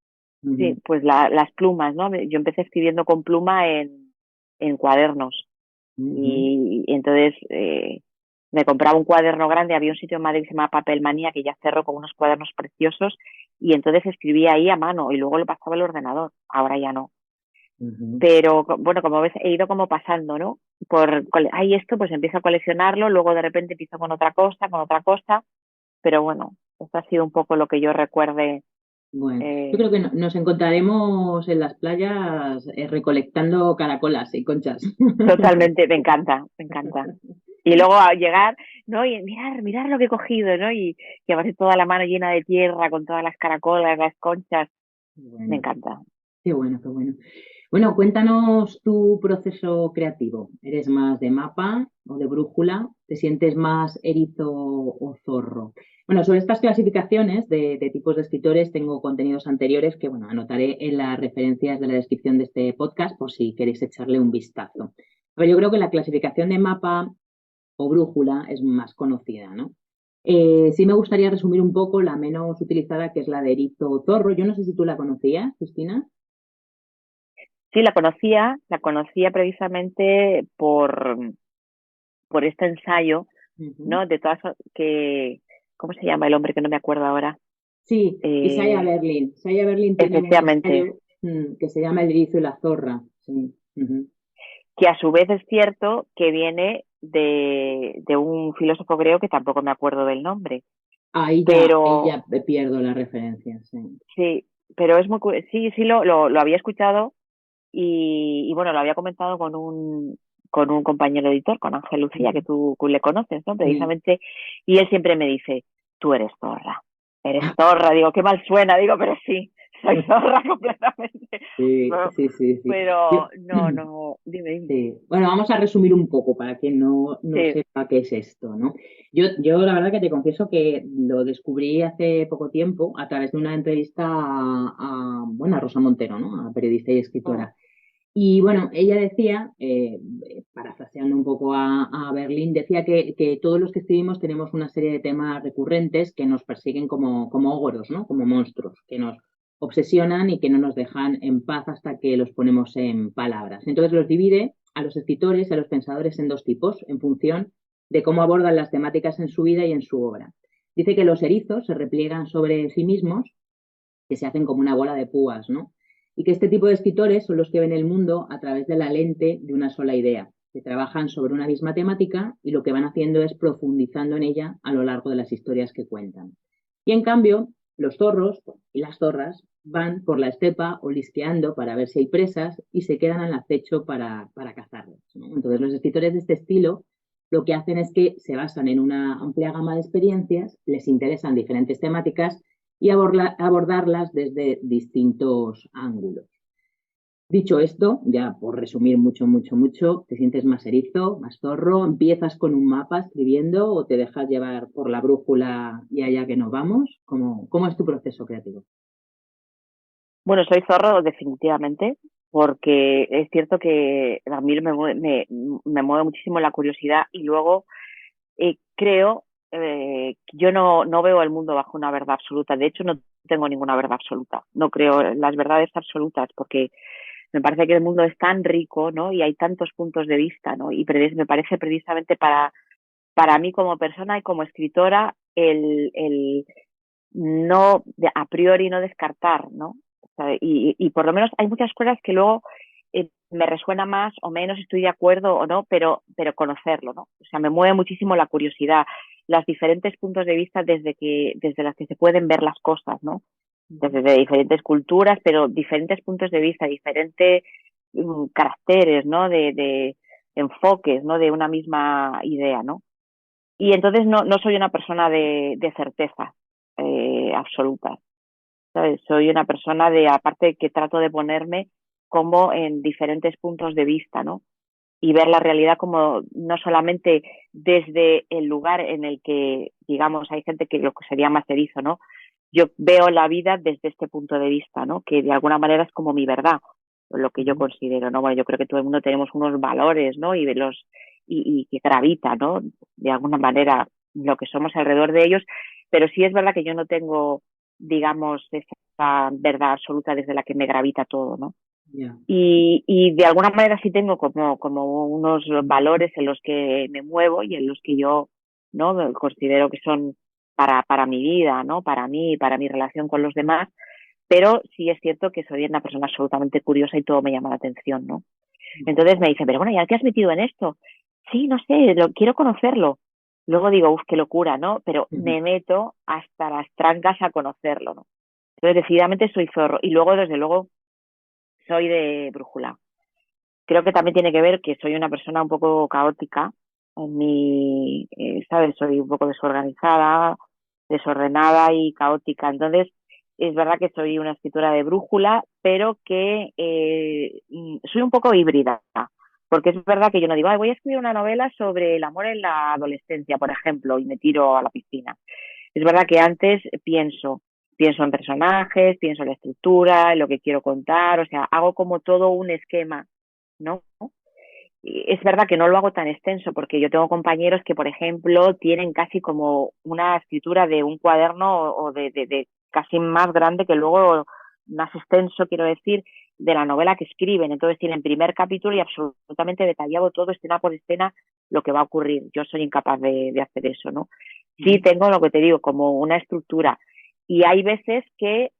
sí, Ujú, pues las plumas, ¿no? Yo empecé escribiendo con pluma en cuadernos ujú. y entonces me compraba un cuaderno grande, había un sitio en Madrid que se llama Papelmanía que ya cerró con unos cuadernos preciosos y entonces escribía ahí a mano y luego lo pasaba al ordenador, ahora ya no. Ujú. Pero bueno, como ves, he ido como pasando, ¿no? Hay esto, pues empiezo a coleccionarlo, luego de repente empiezo con otra cosa, pero bueno, esto ha sido un poco lo que yo recuerde. Bueno, yo eh, creo que nos encontraremos en las playas recolectando caracolas y conchas. Totalmente, me encanta, me encanta. Y luego a llegar, ¿no? Y mirar lo que he cogido, ¿no? Y llevarse toda la mano llena de tierra con todas las caracolas, las conchas. Me Bueno, encanta. qué bueno, qué bueno. Bueno, cuéntanos tu proceso creativo. ¿Eres más de mapa o de brújula? ¿Te sientes más erizo o zorro? Bueno, sobre estas clasificaciones de tipos de escritores tengo contenidos anteriores que, bueno, anotaré en las referencias de la descripción de este podcast por si queréis echarle un vistazo. Pero yo creo que la clasificación de mapa o brújula es más conocida, ¿no? Sí me gustaría resumir un poco la menos utilizada, que es la de erizo o zorro. Yo no sé si tú la conocías, Cristina. Sí, la conocía precisamente por este ensayo, Ujú. ¿no? De todas ¿cómo se llama el hombre que no me acuerdo ahora? Sí, Isaiah Eh, Berlin. Isaiah Berlin tiene un efectivamente, ensayo que se llama El erizo y la zorra. Sí. Ujú. que a su vez es cierto que viene de un filósofo griego que tampoco me acuerdo del nombre. Ahí pero ya pierdo la referencia, sí. sí, pero es muy, sí, sí lo había escuchado y bueno, lo había comentado con un compañero editor, con Ángel Lucía, que tú le conoces, ¿no? Mm. Precisamente, y él siempre me dice, tú eres zorra, digo, qué mal suena, digo, pero sí, soy zorra completamente. Sí, Pero, sí, sí, sí. pero no, no, dime, dime. Sí. Bueno, vamos a resumir un poco para quien no Sí, sepa qué es esto, ¿no? Yo la verdad que te confieso que lo descubrí hace poco tiempo a través de una entrevista bueno, a Rosa Montero, ¿no? A periodista y mm, escritora. Y bueno, ella decía, parafraseando un poco a Berlín, decía que todos los que escribimos tenemos una serie de temas recurrentes que nos persiguen como ogros, ¿no? Como monstruos, que nos obsesionan y que no nos dejan en paz hasta que los ponemos en palabras. Entonces los divide a los escritores y a los pensadores en dos tipos, en función de cómo abordan las temáticas en su vida y en su obra. Dice que los erizos se repliegan sobre sí mismos, que se hacen como una bola de púas, ¿no? Y que este tipo de escritores son los que ven el mundo a través de la lente de una sola idea, que trabajan sobre una misma temática y lo que van haciendo es profundizando en ella a lo largo de las historias que cuentan. Y en cambio, los zorros y las zorras van por la estepa olisqueando para ver si hay presas y se quedan al acecho para cazarlas, ¿no? Entonces, los escritores de este estilo lo que hacen es que se basan en una amplia gama de experiencias, les interesan diferentes temáticas y abordarlas desde distintos ángulos. Dicho esto, ya por resumir mucho, mucho, mucho, ¿te sientes más erizo, más zorro? ¿Empiezas con un mapa escribiendo o te dejas llevar por la brújula y allá que nos vamos? ¿Cómo es tu proceso creativo? bueno, soy zorro definitivamente, porque es cierto que a mí me mueve muchísimo la curiosidad y luego creo que yo no veo el mundo bajo una verdad absoluta. De hecho, no tengo ninguna verdad absoluta. No creo en las verdades absolutas porque me parece que el mundo es tan rico, ¿no? Y hay tantos puntos de vista, ¿no? Y me parece precisamente para mí como persona y como escritora el no, a priori no descartar, ¿no? O sea, y por lo menos hay muchas cosas que luego me resuena más o menos, estoy de acuerdo o no, pero conocerlo, ¿no? O sea, me mueve muchísimo la curiosidad, los diferentes puntos de vista desde las que se pueden ver las cosas, ¿no? Desde diferentes culturas, pero diferentes puntos de vista, diferentes caracteres, ¿no? De enfoques, ¿no? De una misma idea, ¿no? Y entonces no soy una persona de certeza absoluta, ¿sabes? Soy una persona aparte que trato de ponerme como en diferentes puntos de vista, ¿no? Y ver la realidad como no solamente desde el lugar en el que, digamos, hay gente que lo que sería más erizo, ¿no? Yo veo la vida desde este punto de vista, ¿no? Que de alguna manera es como mi verdad, lo que yo considero, ¿no? Bueno, yo creo que todo el mundo tenemos unos valores, ¿no? Y que gravita, ¿no? De alguna manera lo que somos alrededor de ellos, pero sí es verdad que yo no tengo, digamos, esa verdad absoluta desde la que me gravita todo, ¿no? Ya. Y de alguna manera sí tengo como unos valores en los que me muevo y en los que yo, ¿no? Considero que son para mi vida, ¿no? Para mí, para mi relación con los demás, pero sí es cierto que soy una persona absolutamente curiosa y todo me llama la atención, ¿no? Entonces me dicen, pero bueno, ¿ya te has metido en esto? Sí, no sé, quiero conocerlo. Luego digo, uff, qué locura, ¿no? Pero me meto hasta las trancas a conocerlo, ¿no? Entonces decididamente soy zorro. Y luego, desde luego, soy de brújula. Creo que también tiene que ver que soy una persona un poco caótica en ¿sabes? Soy un poco desorganizada, desordenada y caótica. Entonces, es verdad que soy una escritora de brújula, pero que soy un poco híbrida. Porque es verdad que yo no digo, ay, voy a escribir una novela sobre el amor en la adolescencia, por ejemplo, y me tiro a la piscina. Es verdad que antes pienso en personajes, pienso en la estructura, en lo que quiero contar, o sea, hago como todo un esquema, ¿no? Es verdad que no lo hago tan extenso porque yo tengo compañeros que, por ejemplo, tienen casi como una escritura de un cuaderno o de casi más grande que luego más extenso, quiero decir, de la novela que escriben. Entonces tienen primer capítulo y absolutamente detallado todo, escena por escena, lo que va a ocurrir. Yo soy incapaz de hacer eso, ¿no? Sí tengo lo que te digo, como una estructura. Y hay veces que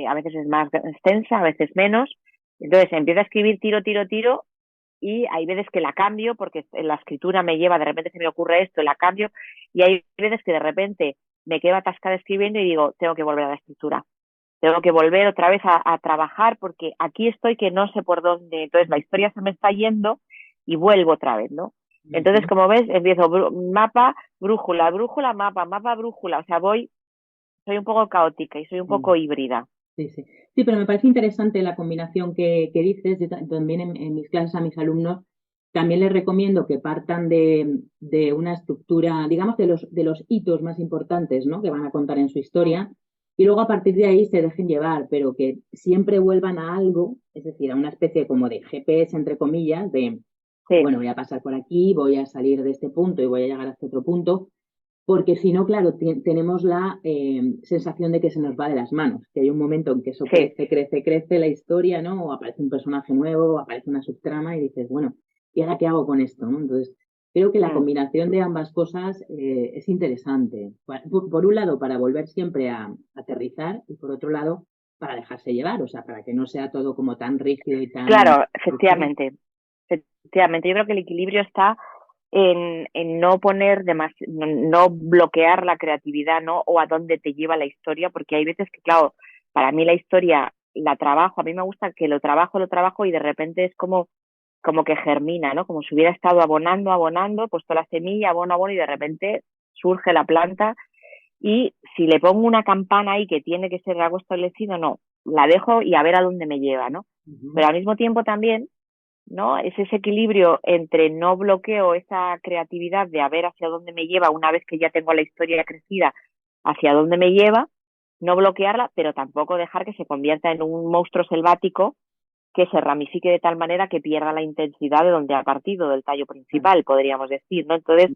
a veces es más extensa, a veces menos. Entonces empiezo a escribir tiro, tiro, tiro y hay veces que la cambio porque la escritura me lleva, de repente se me ocurre esto, la cambio y hay veces que de repente me quedo atascada escribiendo y digo, tengo que volver a la escritura. Tengo que volver otra vez a trabajar porque aquí estoy que no sé por dónde. Entonces la historia se me está yendo y vuelvo otra vez, ¿no? Entonces, Ujú. como ves, empiezo mapa, brújula, brújula, mapa, mapa, brújula. O sea, soy un poco caótica y soy un poco Mm. híbrida. Sí, sí. Sí, pero me parece interesante la combinación que dices. Yo también en mis clases a mis alumnos también les recomiendo que partan de una estructura, digamos, de los hitos más importantes, ¿no? Que van a contar en su historia y luego a partir de ahí se dejen llevar, pero que siempre vuelvan a algo, es decir, a una especie como de GPS, entre comillas, de, Sí, bueno, voy a pasar por aquí, voy a salir de este punto y voy a llegar a este otro punto, porque si no, claro, tenemos la sensación de que se nos va de las manos, que hay un momento en que eso sí. crece, crece, crece la historia, ¿no? O aparece un personaje nuevo, o aparece una subtrama y dices, bueno, ¿y ahora qué hago con esto? ¿No? Entonces, creo que la Mm. combinación de ambas cosas es interesante. Por un lado, para volver siempre a aterrizar y por otro lado, para dejarse llevar, o sea, para que no sea todo como tan rígido y tan Claro, estructurado. efectivamente. Efectivamente, yo creo que el equilibrio está en no poner no bloquear la creatividad, ¿no? O a dónde te lleva la historia, porque hay veces que, claro, para mí la historia la trabajo, a mí me gusta que lo trabajo y de repente es como que germina, ¿no? Como si hubiera estado abonando, abonando, puesto la semilla, abono, abono y de repente surge la planta y si le pongo una campana ahí que tiene que ser algo establecido, no, la dejo y a ver a dónde me lleva, ¿no? Ujú. Pero al mismo tiempo también, ¿no? Es ese equilibrio entre no bloqueo esa creatividad de a ver hacia dónde me lleva una vez que ya tengo la historia crecida, hacia dónde me lleva, no bloquearla, pero tampoco dejar que se convierta en un monstruo selvático que se ramifique de tal manera que pierda la intensidad de donde ha partido, del tallo Claro. principal, podríamos decir, ¿no? Entonces,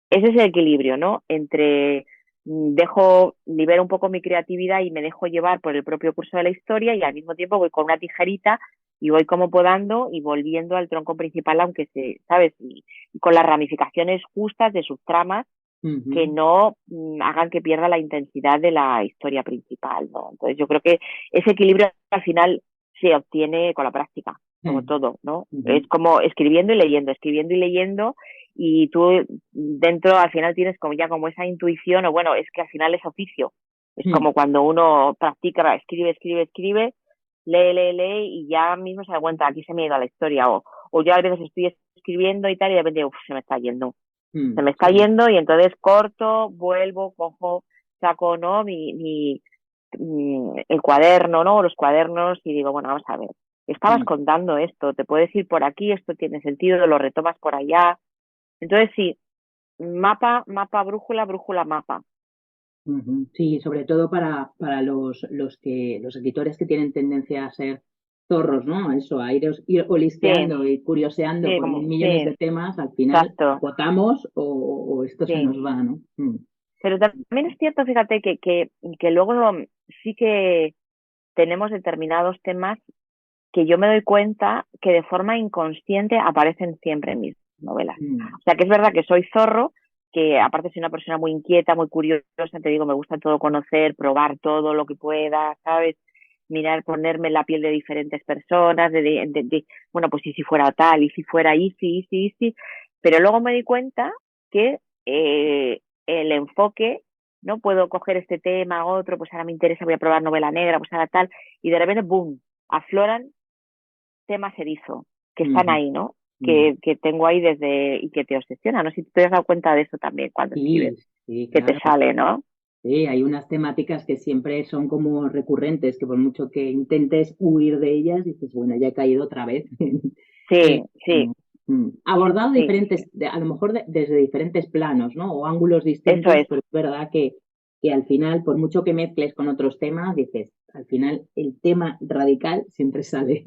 ese es el equilibrio, ¿no? Entre libero un poco mi creatividad y me dejo llevar por el propio curso de la historia y al mismo tiempo voy con una tijerita y voy como podando y volviendo al tronco principal, aunque ¿sabes? Y con las ramificaciones justas de sus tramas que Ujú. no hagan que pierda la intensidad de la historia principal, ¿no? Entonces yo creo que ese equilibrio al final se obtiene con la práctica, como todo, ¿no? Es Ujú. como escribiendo y leyendo, y tú dentro al final tienes como ya como esa intuición, o bueno, es que al final es oficio. Es Ujú. como cuando uno practica, escribe, escribe, escribe, lee, lee, lee, y ya mismo se da cuenta, aquí se me ha ido la historia, o yo a veces estoy escribiendo y tal, y de repente, se me está yendo. Se me está Sí. yendo y entonces corto, vuelvo, cojo, saco, ¿no? El cuaderno, ¿no? Los cuadernos y digo, bueno, vamos a ver. Estabas Mm. contando esto, te puedes ir por aquí, esto tiene sentido, lo retomas por allá. Entonces sí, mapa, mapa, brújula, brújula, mapa. Ujú. Sí, sobre todo para los escritores que tienen tendencia a ser zorros, ¿no? Eso, a ir Sí, olisqueando y curioseando sí, por mil sí, millones de temas, al final exacto, acotamos o esto se sí. nos va, ¿no? Mm. Pero también es cierto, fíjate, que luego sí que tenemos determinados temas que yo me doy cuenta que de forma inconsciente aparecen siempre en mis novelas. Mm. O sea, que es verdad que soy zorro, que aparte soy una persona muy inquieta, muy curiosa, te digo, me gusta todo conocer, probar todo lo que pueda, ¿sabes? Mirar, ponerme en la piel de diferentes personas, bueno, pues y si fuera tal, y si fuera easy, easy, easy. Pero luego me di cuenta que el enfoque, no puedo coger este tema, otro, pues ahora me interesa, voy a probar novela negra, pues ahora tal, y de repente, boom, afloran temas erizo, que están Ujú. ahí, ¿no? Ujú. Que tengo ahí desde y que te obsesiona. No sé si te has dado cuenta de eso también cuando escribes, Sí, sí, que te claro. sale, ¿no? Sí, hay unas temáticas que siempre son como recurrentes, que por mucho que intentes huir de ellas, dices, bueno, ya he caído otra vez. Sí, sí, Mm, Abordado sí, diferentes, a lo mejor desde diferentes planos, ¿no? O ángulos eso distintos, es. pero es verdad que al final, por mucho que mezcles con otros temas, dices, al final el tema radical siempre sale.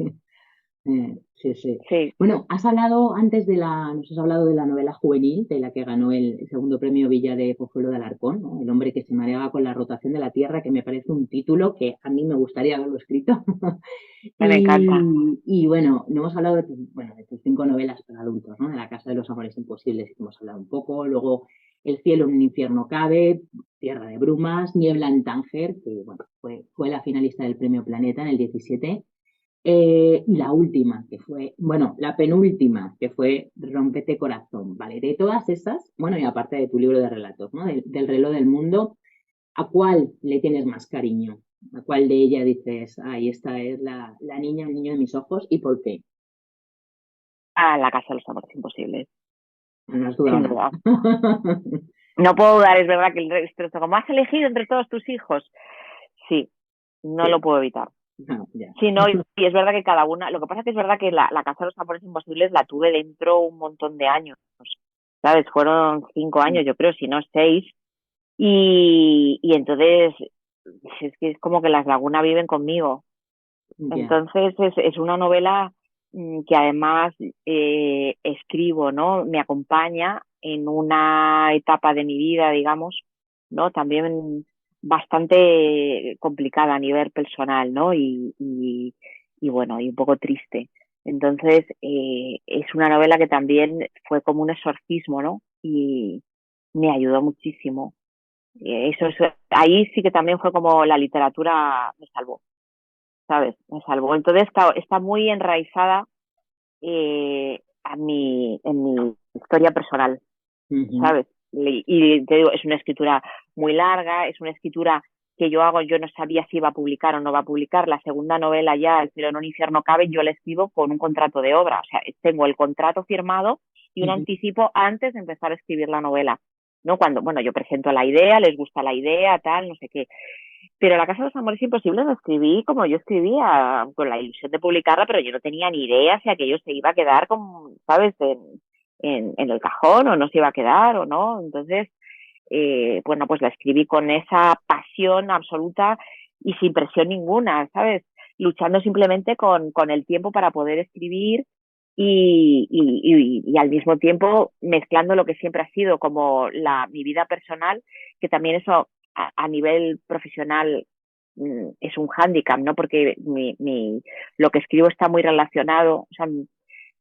Sí, sí. Sí, Bueno, nos has hablado de la novela juvenil, de la que ganó el segundo premio Villa de Pozuelo de Alarcón, ¿no? El hombre que se mareaba con la rotación de la Tierra, que me parece un título que a mí me gustaría haberlo escrito. me encanta. Y bueno, no hemos hablado bueno, de tus 5 novelas para adultos, ¿no? De La Casa de los Amores Imposibles, que hemos hablado un poco. Luego, El cielo en un infierno cabe, Tierra de brumas, Niebla en Tánger, que bueno, fue la finalista del Premio Planeta en el 17. Y la última, que fue, bueno, la penúltima, que fue Rompete Corazón, ¿vale? De todas esas, bueno, y aparte de tu libro de relatos, ¿no? Del reloj del mundo, ¿A cuál le tienes más cariño? ¿A cuál de ella dices, ay, esta es la niña, el niño de mis ojos? ¿Y por qué? A La casa de los amores imposibles, No has dudado sin nada. duda. No puedo dudar, es verdad que el resto, como has elegido entre todos tus hijos, sí, no lo Sí, puedo evitar. no, ya. Sí, no, y es verdad que cada una, lo que pasa es que es verdad que la casa de los amores imposibles la tuve dentro un montón de años, ¿sabes? Fueron 5 años, yo creo, si no 6, y entonces es que es como que las lagunas viven conmigo. Ya. Entonces es una novela que además escribo, ¿no? Me acompaña en una etapa de mi vida, digamos, ¿no? También bastante complicada a nivel personal, ¿no? Y bueno, y un poco triste. Entonces, es una novela que también fue como un exorcismo, ¿no? Y me ayudó muchísimo. Ahí sí que también fue como la literatura me salvó, ¿sabes? Me salvó. Entonces está muy enraizada en mi historia personal, Ujú. ¿sabes? Y te digo, es una escritura muy larga, es una escritura que yo no sabía si iba a publicar o no va a publicar. La segunda novela ya, El cielo en un infierno cabe, yo la escribo con un contrato de obra. O sea, tengo el contrato firmado y un Ujú. anticipo antes de empezar a escribir la novela. ¿No? Cuando, bueno, yo presento la idea, les gusta la idea, tal, no sé qué. Pero La casa de los amores imposibles lo escribí como yo escribía, con la ilusión de publicarla, pero yo no tenía ni idea si aquello se iba a quedar, como, ¿sabes?, en el cajón o no se iba a quedar o no. Entonces, bueno, pues la escribí con esa pasión absoluta y sin presión ninguna, ¿sabes? Luchando simplemente con el tiempo para poder escribir y al mismo tiempo mezclando lo que siempre ha sido como mi vida personal, que también eso a nivel profesional es un hándicap, ¿no? Porque lo que escribo está muy relacionado, o sea,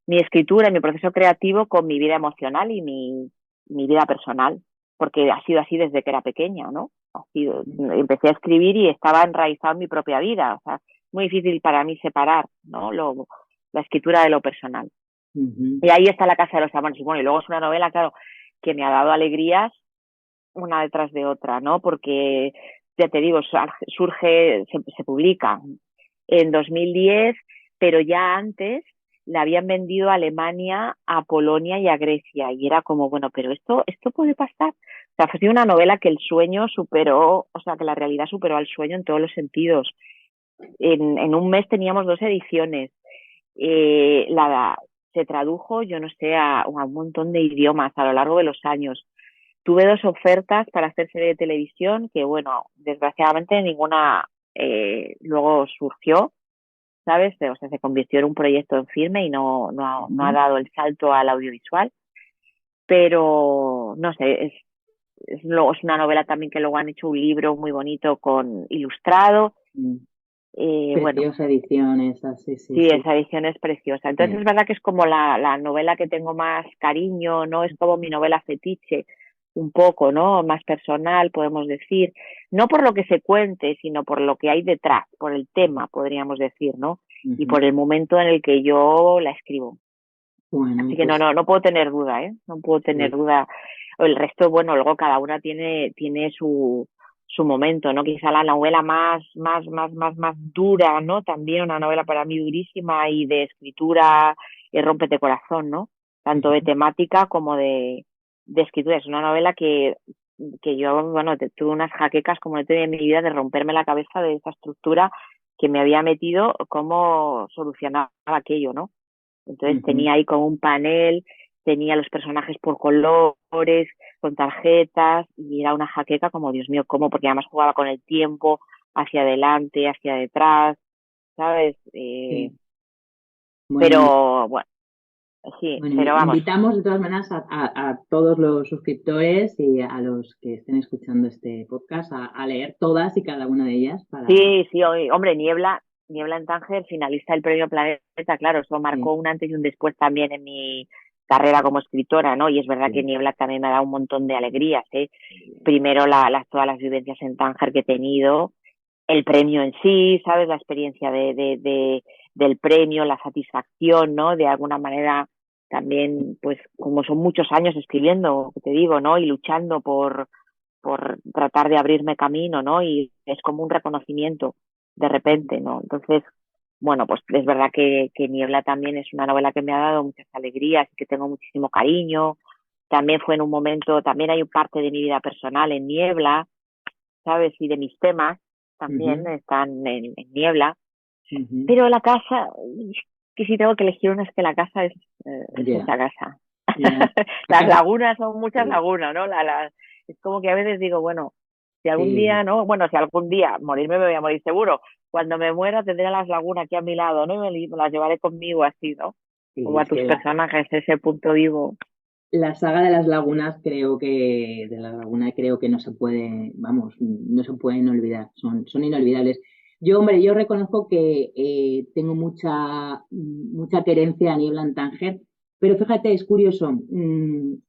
mi escritura y mi proceso creativo con mi vida emocional y mi vida personal, porque ha sido así desde que era pequeña, ¿no? Empecé a escribir y estaba enraizado en mi propia vida, o sea, es muy difícil para mí separar, ¿no? La escritura de lo personal. Ujú. Y ahí está La casa de los amores. Y bueno, y luego es una novela, claro, que me ha dado alegrías una detrás de otra, ¿no? Porque, ya te digo, se publica en 2010, pero ya antes la habían vendido a Alemania, a Polonia y a Grecia. Y era como, bueno, pero esto puede pasar. O sea, fue una novela que el sueño superó, o sea, que la realidad superó al sueño en todos los sentidos. En un mes teníamos 2 ediciones. Se tradujo, yo no sé, a un montón de idiomas a lo largo de los años. Tuve 2 ofertas para hacer serie de televisión que, bueno, desgraciadamente ninguna luego surgió, ¿sabes? O sea, se convirtió en un proyecto en firme y no ha Ujú. dado el salto al audiovisual. Pero, no sé, luego es una novela también que luego han hecho un libro muy bonito con ilustrado. Mm. Bueno, Preciosa edición esa, sí, sí, sí, sí. esa edición es preciosa. Entonces Sí. es verdad que es como la novela que tengo más cariño, ¿no? Es como mi novela fetiche, un poco, ¿no? Más personal, podemos decir. No por lo que se cuente, sino por lo que hay detrás, por el tema, podríamos decir, ¿no? Y Ujú. por el momento en el que yo la escribo. Bueno, Así que pues no puedo tener duda, ¿eh? No puedo tener sí. duda. El resto, bueno, luego cada una tiene su momento, ¿no? Quizá la novela más dura, ¿no? También una novela para mí durísima y de escritura rómpete corazón, ¿no? Tanto de Ujú. temática como de escritura. Es una novela que yo, bueno, tuve unas jaquecas como no tenía en mi vida de romperme la cabeza de esa estructura que me había metido, cómo solucionar aquello, ¿no? Entonces Ujú. tenía ahí como un panel, tenía los personajes por colores, con tarjetas, y era una jaqueca como, Dios mío, ¿cómo? Porque además jugaba con el tiempo, hacia adelante, hacia detrás, ¿sabes? Sí. Bueno, Pero bueno, sí, bueno, pero vamos, invitamos de todas maneras a todos los suscriptores y a los que estén escuchando este podcast a leer todas y cada una de ellas para... sí, sí, hombre, Niebla en Tánger, finalista del Premio Planeta, claro, eso Sí, marcó un antes y un después también en mi carrera como escritora, ¿no? Y es verdad que sí. Niebla también me ha dado un montón de alegrías, ¿eh? Primero todas las vivencias en Tánger que he tenido, el premio en sí, ¿sabes? La experiencia del premio, la satisfacción, ¿no? De alguna manera también, pues como son muchos años escribiendo, te digo, ¿no? Y luchando por tratar de abrirme camino, ¿no? Y es como un reconocimiento de repente, ¿no? Entonces, bueno, pues es verdad que Niebla también es una novela que me ha dado muchas alegrías y que tengo muchísimo cariño. También fue en un momento, también hay parte de mi vida personal en Niebla, ¿sabes? Y de mis temas también Ujú, están en Niebla. ujú. Pero la casa, que si tengo que elegir una, es que la casa es Ya, mucha casa. ya. Las lagunas son muchas Sí, lagunas, ¿no? Es como que a veces digo, bueno, si algún sí, día, ¿no? Bueno, si algún día morirme me voy a morir seguro. Cuando me muera tendré las lagunas aquí a mi lado, ¿no? Me las llevaré conmigo así, ¿no? sí, Como a es tus que personajes, ese punto vivo. la saga de las lagunas creo que no se puede, vamos, no se pueden olvidar, son inolvidables. Yo, hombre, yo reconozco que tengo mucha querencia a Niebla en Tánger, pero fíjate, es curioso,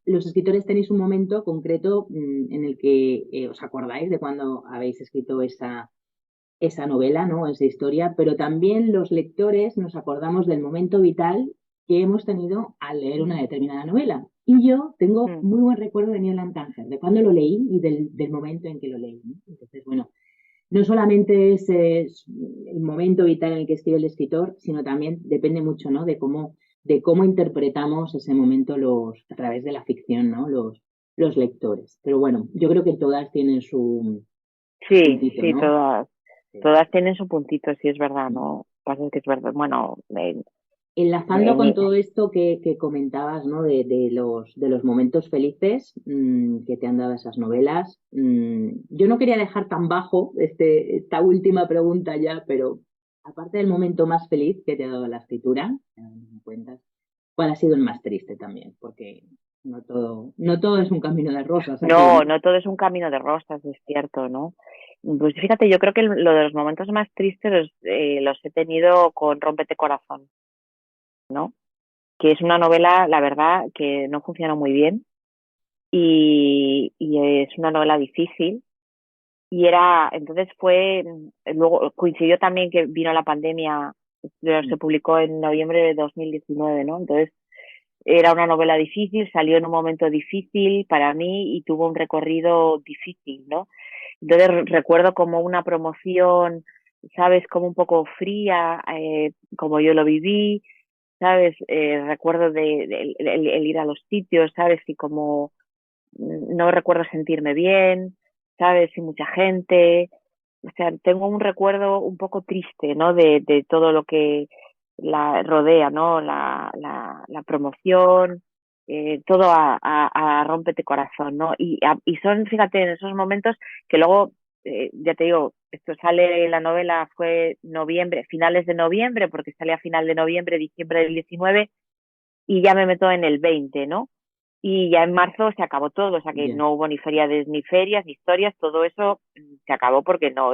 los escritores tenéis un momento concreto en el que os acordáis de cuando habéis escrito esa novela, ¿no? Esa historia, pero también los lectores nos acordamos del momento vital que hemos tenido al leer una determinada novela. Y yo tengo Mm. muy buen recuerdo de Neil Tanger, de cuando lo leí y del momento en que lo leí, ¿no? Entonces, bueno, no solamente es el momento vital en el que escribe el escritor, sino también depende mucho, ¿no? De cómo interpretamos ese momento a través de la ficción, ¿no? Los lectores. Pero bueno, yo creo que todas tienen su Sí, puntito, sí, ¿no? Sí. todas tienen su puntito, sí es verdad, ¿no? Pasa que es verdad, bueno, Enlazando con todo esto que comentabas, ¿no? De los momentos felices que te han dado esas novelas, yo no quería dejar tan bajo esta última pregunta ya, pero aparte del momento más feliz que te ha dado la escritura, me cuentas, ¿cuál ha sido el más triste también? Porque no todo es un camino de rosas aquí, no, ¿no? no todo es un camino de rosas, es cierto, ¿no? Pues fíjate, yo creo que lo de los momentos más tristes los he tenido con Rómpete Corazón, ¿no? Que es una novela, la verdad, que no funciona muy bien y es una novela difícil. Entonces luego coincidió también que vino la pandemia, se publicó en noviembre de 2019, ¿no? Entonces era una novela difícil, salió en un momento difícil para mí y tuvo un recorrido difícil, ¿no? Entonces recuerdo como una promoción, ¿sabes? Como un poco fría, como yo lo viví, ¿sabes? Recuerdo el ir a los sitios, ¿sabes? Y como no recuerdo sentirme bien, ¿sabes? Y mucha gente. O sea, tengo un recuerdo un poco triste, ¿no? De todo lo que la rodea, ¿no? La promoción, todo a rómpete corazón, ¿no? Y son, fíjate, en esos momentos que luego, ya te digo, esto sale, la novela fue noviembre, finales de noviembre, porque sale a final de noviembre, diciembre del 19, y ya me meto en el 20, ¿no? Y ya en marzo se acabó todo, o sea que Ya. no hubo ni ferias, ni historias, todo eso se acabó porque no,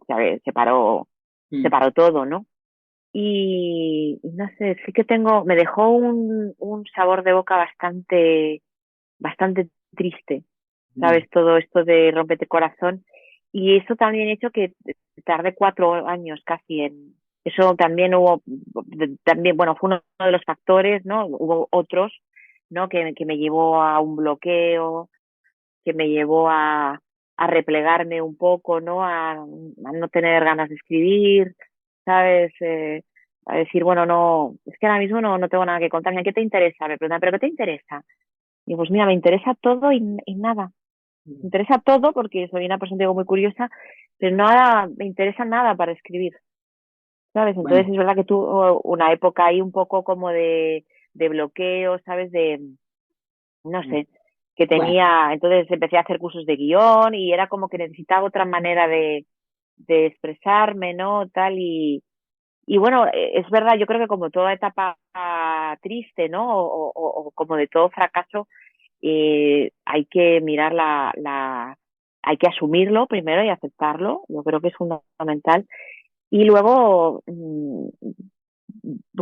¿sabes? Se Mm, paró todo, ¿no? Y no sé, sí que me dejó un sabor de boca bastante triste, ya. ¿sabes? Todo esto de Rompete Corazón. Y eso también ha hecho que tardé 4 años casi eso también también, bueno, fue uno de los factores, ¿no? Hubo otros, ¿no? Que me llevó a un bloqueo, que me llevó a replegarme un poco, ¿no? A no tener ganas de escribir, ¿sabes? A decir, bueno, no, es que ahora mismo no tengo nada que contar. Mira, ¿qué te interesa? Me preguntan, ¿pero qué te interesa? Y pues mira, me interesa todo y nada. Me interesa todo porque soy una persona, digo, muy curiosa, pero nada, me interesa nada para escribir, ¿sabes? Entonces Bueno, es verdad que tuve una época ahí un poco como de bloqueo, ¿sabes? No sé, que bueno, entonces empecé a hacer cursos de guión y era como que necesitaba otra manera de expresarme, ¿no? Tal y bueno, es verdad, yo creo que como toda etapa triste, ¿no? O como de todo fracaso, hay que mirar hay que asumirlo primero y aceptarlo, yo creo que es fundamental. Y luego,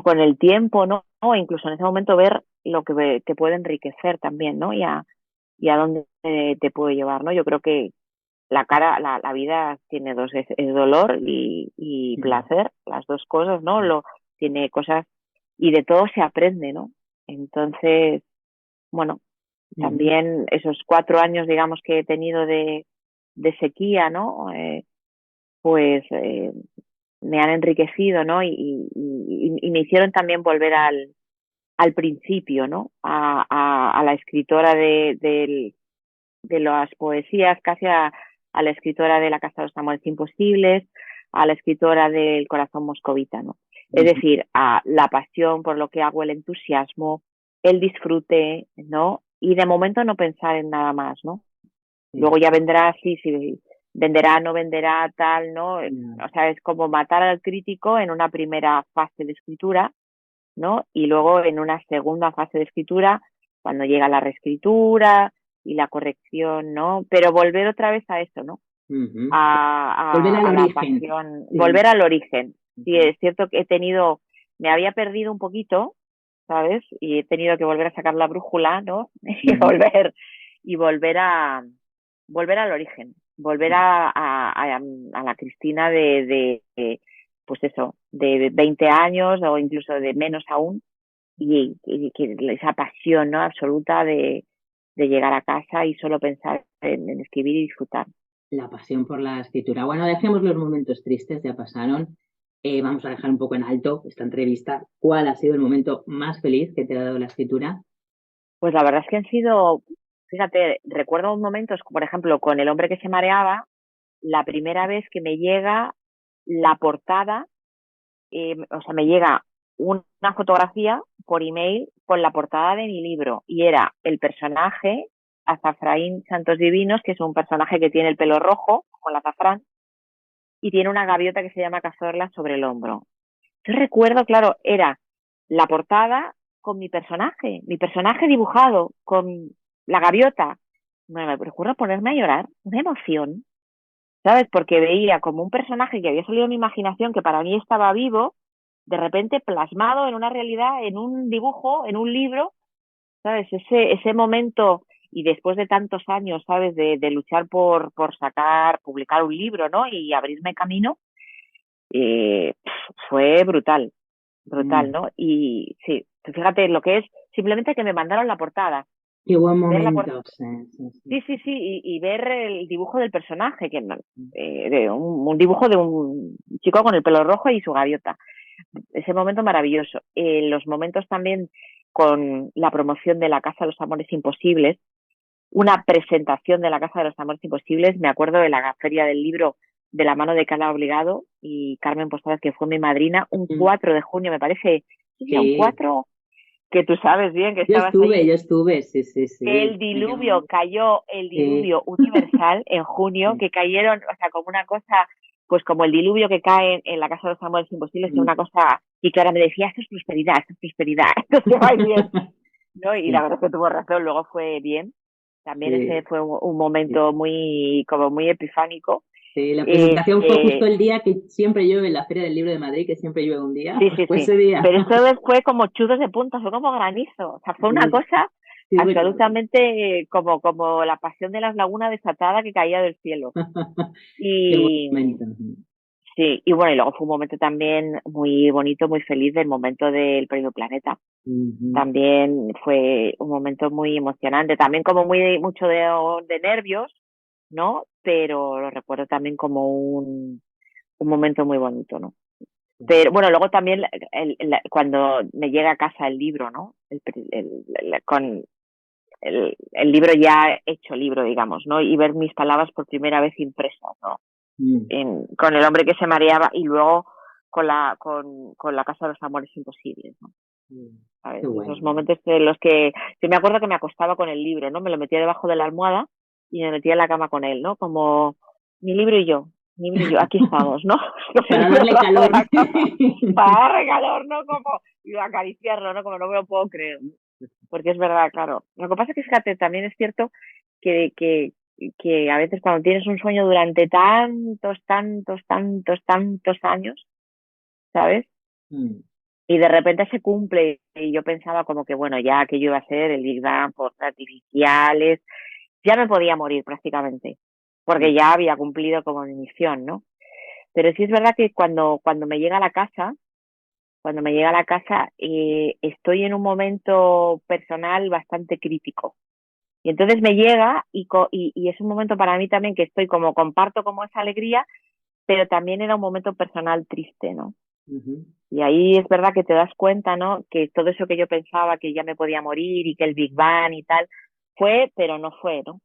con el tiempo, ¿no? O incluso en ese momento ver lo que te puede enriquecer también, ¿no? Y a dónde te puede llevar, ¿no? Yo creo que la vida tiene dos, es dolor y mm, placer, las dos cosas, ¿no? Tiene cosas y de todo se aprende, ¿no? Entonces, bueno. Ujú. También esos 4 años, digamos, que he tenido de sequía, ¿no? Pues me han enriquecido, ¿no? Y me hicieron también volver al principio, ¿no? A la escritora de las poesías, casi a la escritora de La Casa de los Amores Imposibles, a la escritora del Corazón Moscovita, ¿no? Es Ujú. decir, a la pasión por lo que hago, el entusiasmo, el disfrute, ¿no? Y de momento no pensar en nada más, ¿no? Sí. Luego ya vendrá, sí, sí, venderá, no venderá, tal, ¿no? Ya. O sea, es como matar al crítico en una primera fase de escritura, ¿no? Y luego en una segunda fase de escritura, cuando llega la reescritura y la corrección, ¿no? Pero volver otra vez a eso, ¿no? Ujú. A, Volver a, al a la origen. pasión, Sí. volver al origen. Sí, Ujú. es cierto que me había perdido un poquito, ¿sabes? Y he tenido que volver a sacar la brújula, ¿no? Ujú. Y volver al origen, volver a la Cristina pues eso, de 20 años o incluso de menos aún, y que esa pasión, ¿no? Absoluta de llegar a casa y solo pensar en escribir y disfrutar. La pasión por la escritura. Bueno, dejemos los momentos tristes, ya pasaron. Vamos a dejar un poco en alto esta entrevista. ¿Cuál ha sido el momento más feliz que te ha dado la escritura? Pues la verdad es que han sido, fíjate, recuerdo momentos, por ejemplo, con El hombre que se mareaba, la primera vez que me llega la portada, o sea, me llega una fotografía por email con la portada de mi libro y era el personaje Azafraín Santos Divinos, que es un personaje que tiene el pelo rojo, con el azafrán, y tiene una gaviota que se llama Cazorla sobre el hombro. Yo recuerdo, claro, era la portada con mi personaje dibujado con la gaviota. Bueno, me recuerdo ponerme a llorar, una emoción, ¿sabes? Porque veía como un personaje que había salido de mi imaginación, que para mí estaba vivo, de repente plasmado en una realidad, en un dibujo, en un libro, ¿sabes? Ese momento, y después de tantos años, ¿sabes? De luchar por publicar un libro, ¿no? Y abrirme camino, eh, fue brutal, brutal, Mm, ¿no? Y sí, fíjate lo que es, simplemente que me mandaron la portada, qué buen ver la momento. portada, Sí, sí, sí. sí, sí, sí, y ver el dibujo del personaje, de un dibujo de un chico con el pelo rojo y su gaviota. Ese momento maravilloso. Los momentos también con la promoción de la Casa de los Amores Imposibles, una presentación de la Casa de los Amores Imposibles. Me acuerdo de la Feria del Libro de la mano de Carla Obligado y Carmen Posadas, que fue mi madrina, un Mm, 4 de junio, me parece, sí, un sí, 4 que tú sabes bien que estabas yo allí. estuve, sí, sí, sí. Cayó el Sí. diluvio universal en junio, Sí. que cayeron, o sea, como una cosa, pues como el diluvio que cae en la Casa de los Amores Imposibles, que Mm. una cosa, y Clara me decía, esto es prosperidad, esto se va a ir bien, ¿no? Y la Sí, verdad es que tuvo razón, luego fue bien. También ese sí, fue un sí. momento como muy epifánico. Sí, la Eh, presentación fue justo eh, el día que siempre llueve en la Feria del Libro de Madrid, que siempre llueve un día, sí, pues sí, fue sí. ese día. Pero esto fue como chuzos de punta, fue como granizo. O sea, fue una Sí, cosa sí recuerdo. absolutamente como la pasión de las lagunas desatada que caía del cielo. Qué buen Y momento. sí, y bueno, y luego fue un momento también muy bonito, muy feliz del momento del Premio Planeta. Ujú. También fue un momento muy emocionante, también como mucho de nervios, ¿no? Pero lo recuerdo también como un momento muy bonito, ¿no? Pero bueno, luego también cuando me llega a casa el libro, ¿no? Con el libro ya hecho libro, digamos, ¿no? Y ver mis palabras por primera vez impresas, ¿no? Mm, Con el hombre que se mareaba y luego con la Casa de los Amores Imposibles, ¿no? mm. Qué ¿Sabes? Esos bueno. momentos de los que me acuerdo que me acostaba con el libro, ¿no? Me lo metía debajo de la almohada y me metía en la cama con él, ¿no? Como mi libro y yo, aquí estamos, ¿no? Con el Para libro darle debajo de calor. la cama, para darle calor, ¿no? Como, y acariciarlo, ¿no? Como no me lo puedo creer. Porque es verdad, claro. Lo que pasa es que, fíjate, también es cierto que, que, que a veces cuando tienes un sueño durante tantos años, ¿sabes? Mm, Y de repente se cumple y yo pensaba como que, bueno, ya que yo iba a ser el Big Bang por artificiales, ya me podía morir prácticamente, mm, porque ya había cumplido como mi misión, ¿no? Pero sí es verdad que cuando me llega a la casa, estoy en un momento personal bastante crítico, Y entonces me llega y es un momento para mí también que estoy como, comparto como esa alegría, pero también era un momento personal triste, ¿no? Ujú. Y ahí es verdad que te das cuenta, ¿no? Que todo eso que yo pensaba que ya me podía morir y que el Big Bang y tal, fue, pero no fue, ¿no?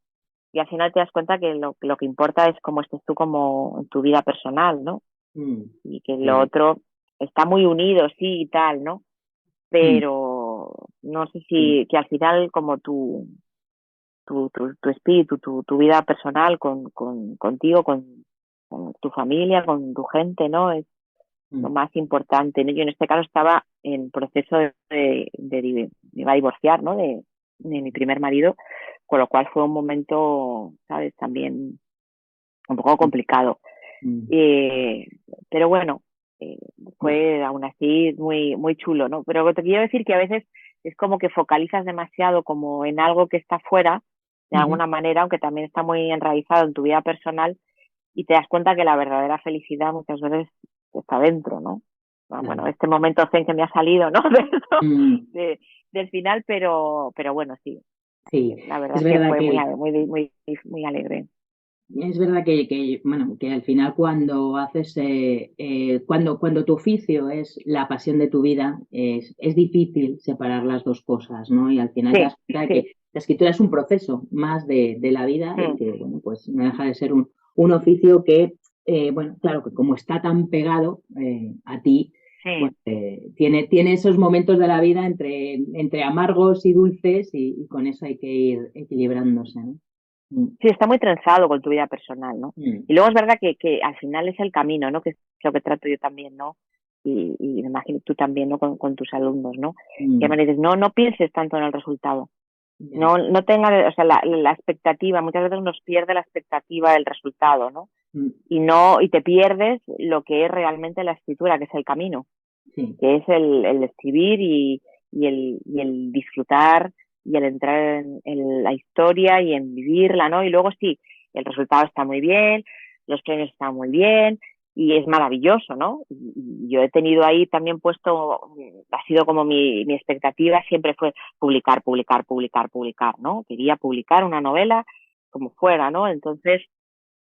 Y al final te das cuenta que lo que importa es cómo estés tú como en tu vida personal, ¿no? Mm, Y que lo sí. otro está muy unido, sí y tal, ¿no? Mm, Pero no sé sí. si que al final como tu espíritu, tu vida personal contigo, con tu familia, con tu gente, ¿no? Es lo Mm, más importante, ¿no? Yo en este caso estaba en proceso me iba a divorciar, ¿no? De mi primer marido, con lo cual fue un momento, ¿sabes? También un poco complicado. mm, Eh, pero bueno, eh, mm, fue aún así muy, muy chulo, ¿no? Pero te quiero decir que a veces es como que focalizas demasiado como en algo que está fuera, de ujú, alguna manera, aunque también está muy enraizado en tu vida personal, y te das cuenta que la verdadera felicidad muchas veces está dentro, ¿no? Bueno, claro. este momento zen que me ha salido, ¿no? De eso, Mm, del final, pero bueno, sí, sí, la verdad es es que verdad fue muy, que muy, muy, muy alegre. Es verdad bueno, que al final cuando haces, cuando tu oficio es la pasión de tu vida, es difícil separar las dos cosas, ¿no? Y al final te das Sí, cuenta de sí. que la escritura es un proceso más de la vida y Mm, que, bueno, pues no deja de ser un oficio que, bueno, claro, que como está tan pegado a ti, sí. pues tiene esos momentos de la vida entre amargos y dulces y con eso hay que ir equilibrándose, ¿no? Mm, Sí, está muy trenzado con tu vida personal, ¿no? mm, Y luego es verdad que al final es el camino, ¿no? Que es lo que trato yo también, ¿no? Y me imagino tú también, ¿no? Con tus alumnos, ¿no? Que mm. me dices, no pienses tanto en el resultado. Ya. No tenga, o sea, la expectativa, muchas veces nos pierde la expectativa del resultado, ¿no? Mm, Y te pierdes lo que es realmente la escritura, que es el camino, sí. que es el escribir y el disfrutar y el entrar en la historia y en vivirla, ¿no? Y luego sí, el resultado está muy bien, los premios están muy bien y es maravilloso, ¿no? Y yo he tenido ahí también puesto, ha sido como mi expectativa siempre fue publicar, publicar, publicar, publicar, ¿no? Quería publicar una novela como fuera, ¿no? Entonces,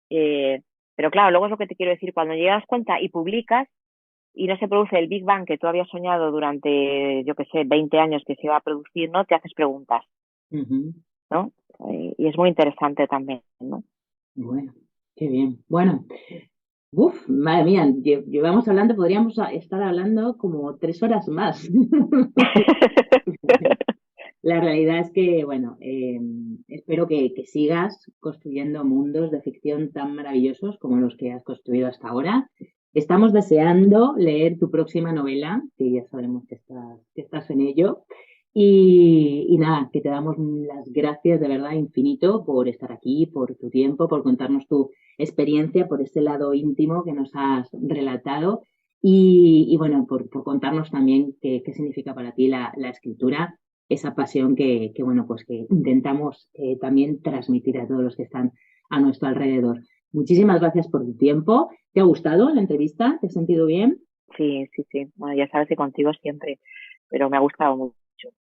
eh, pero claro, luego es lo que te quiero decir, cuando llegas cuenta y publicas, y no se produce el Big Bang que tú habías soñado durante, yo qué sé, 20 años que se iba a producir, ¿no? Te haces preguntas, Ujú. ¿no? Y es muy interesante también, ¿no? Bueno, qué bien. Bueno, madre mía, llevamos hablando, podríamos estar hablando como 3 horas más. La realidad es que, bueno, espero que sigas construyendo mundos de ficción tan maravillosos como los que has construido hasta ahora. Estamos deseando leer tu próxima novela, que ya sabemos que estás en ello. Y nada, que te damos las gracias de verdad infinito por estar aquí, por tu tiempo, por contarnos tu experiencia, por este lado íntimo que nos has relatado y bueno, por contarnos también qué significa para ti la escritura, esa pasión que bueno, pues que intentamos también transmitir a todos los que están a nuestro alrededor. Muchísimas gracias por tu tiempo. ¿Te ha gustado la entrevista? ¿Te has sentido bien? Sí, sí, sí. Bueno, ya sabes que contigo siempre, pero me ha gustado mucho,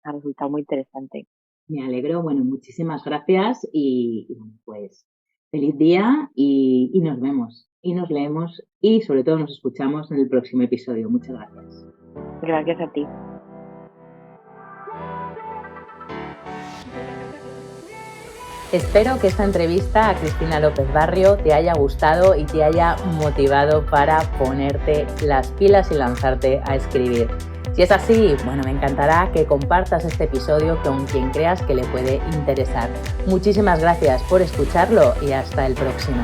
ha resultado muy interesante. Me alegro. Bueno, muchísimas gracias y bueno, pues feliz día y nos vemos y nos leemos y sobre todo nos escuchamos en el próximo episodio. Muchas gracias. Gracias a ti. Espero que esta entrevista a Cristina López Barrio te haya gustado y te haya motivado para ponerte las pilas y lanzarte a escribir. Si es así, bueno, me encantará que compartas este episodio con quien creas que le puede interesar. Muchísimas gracias por escucharlo y hasta el próximo.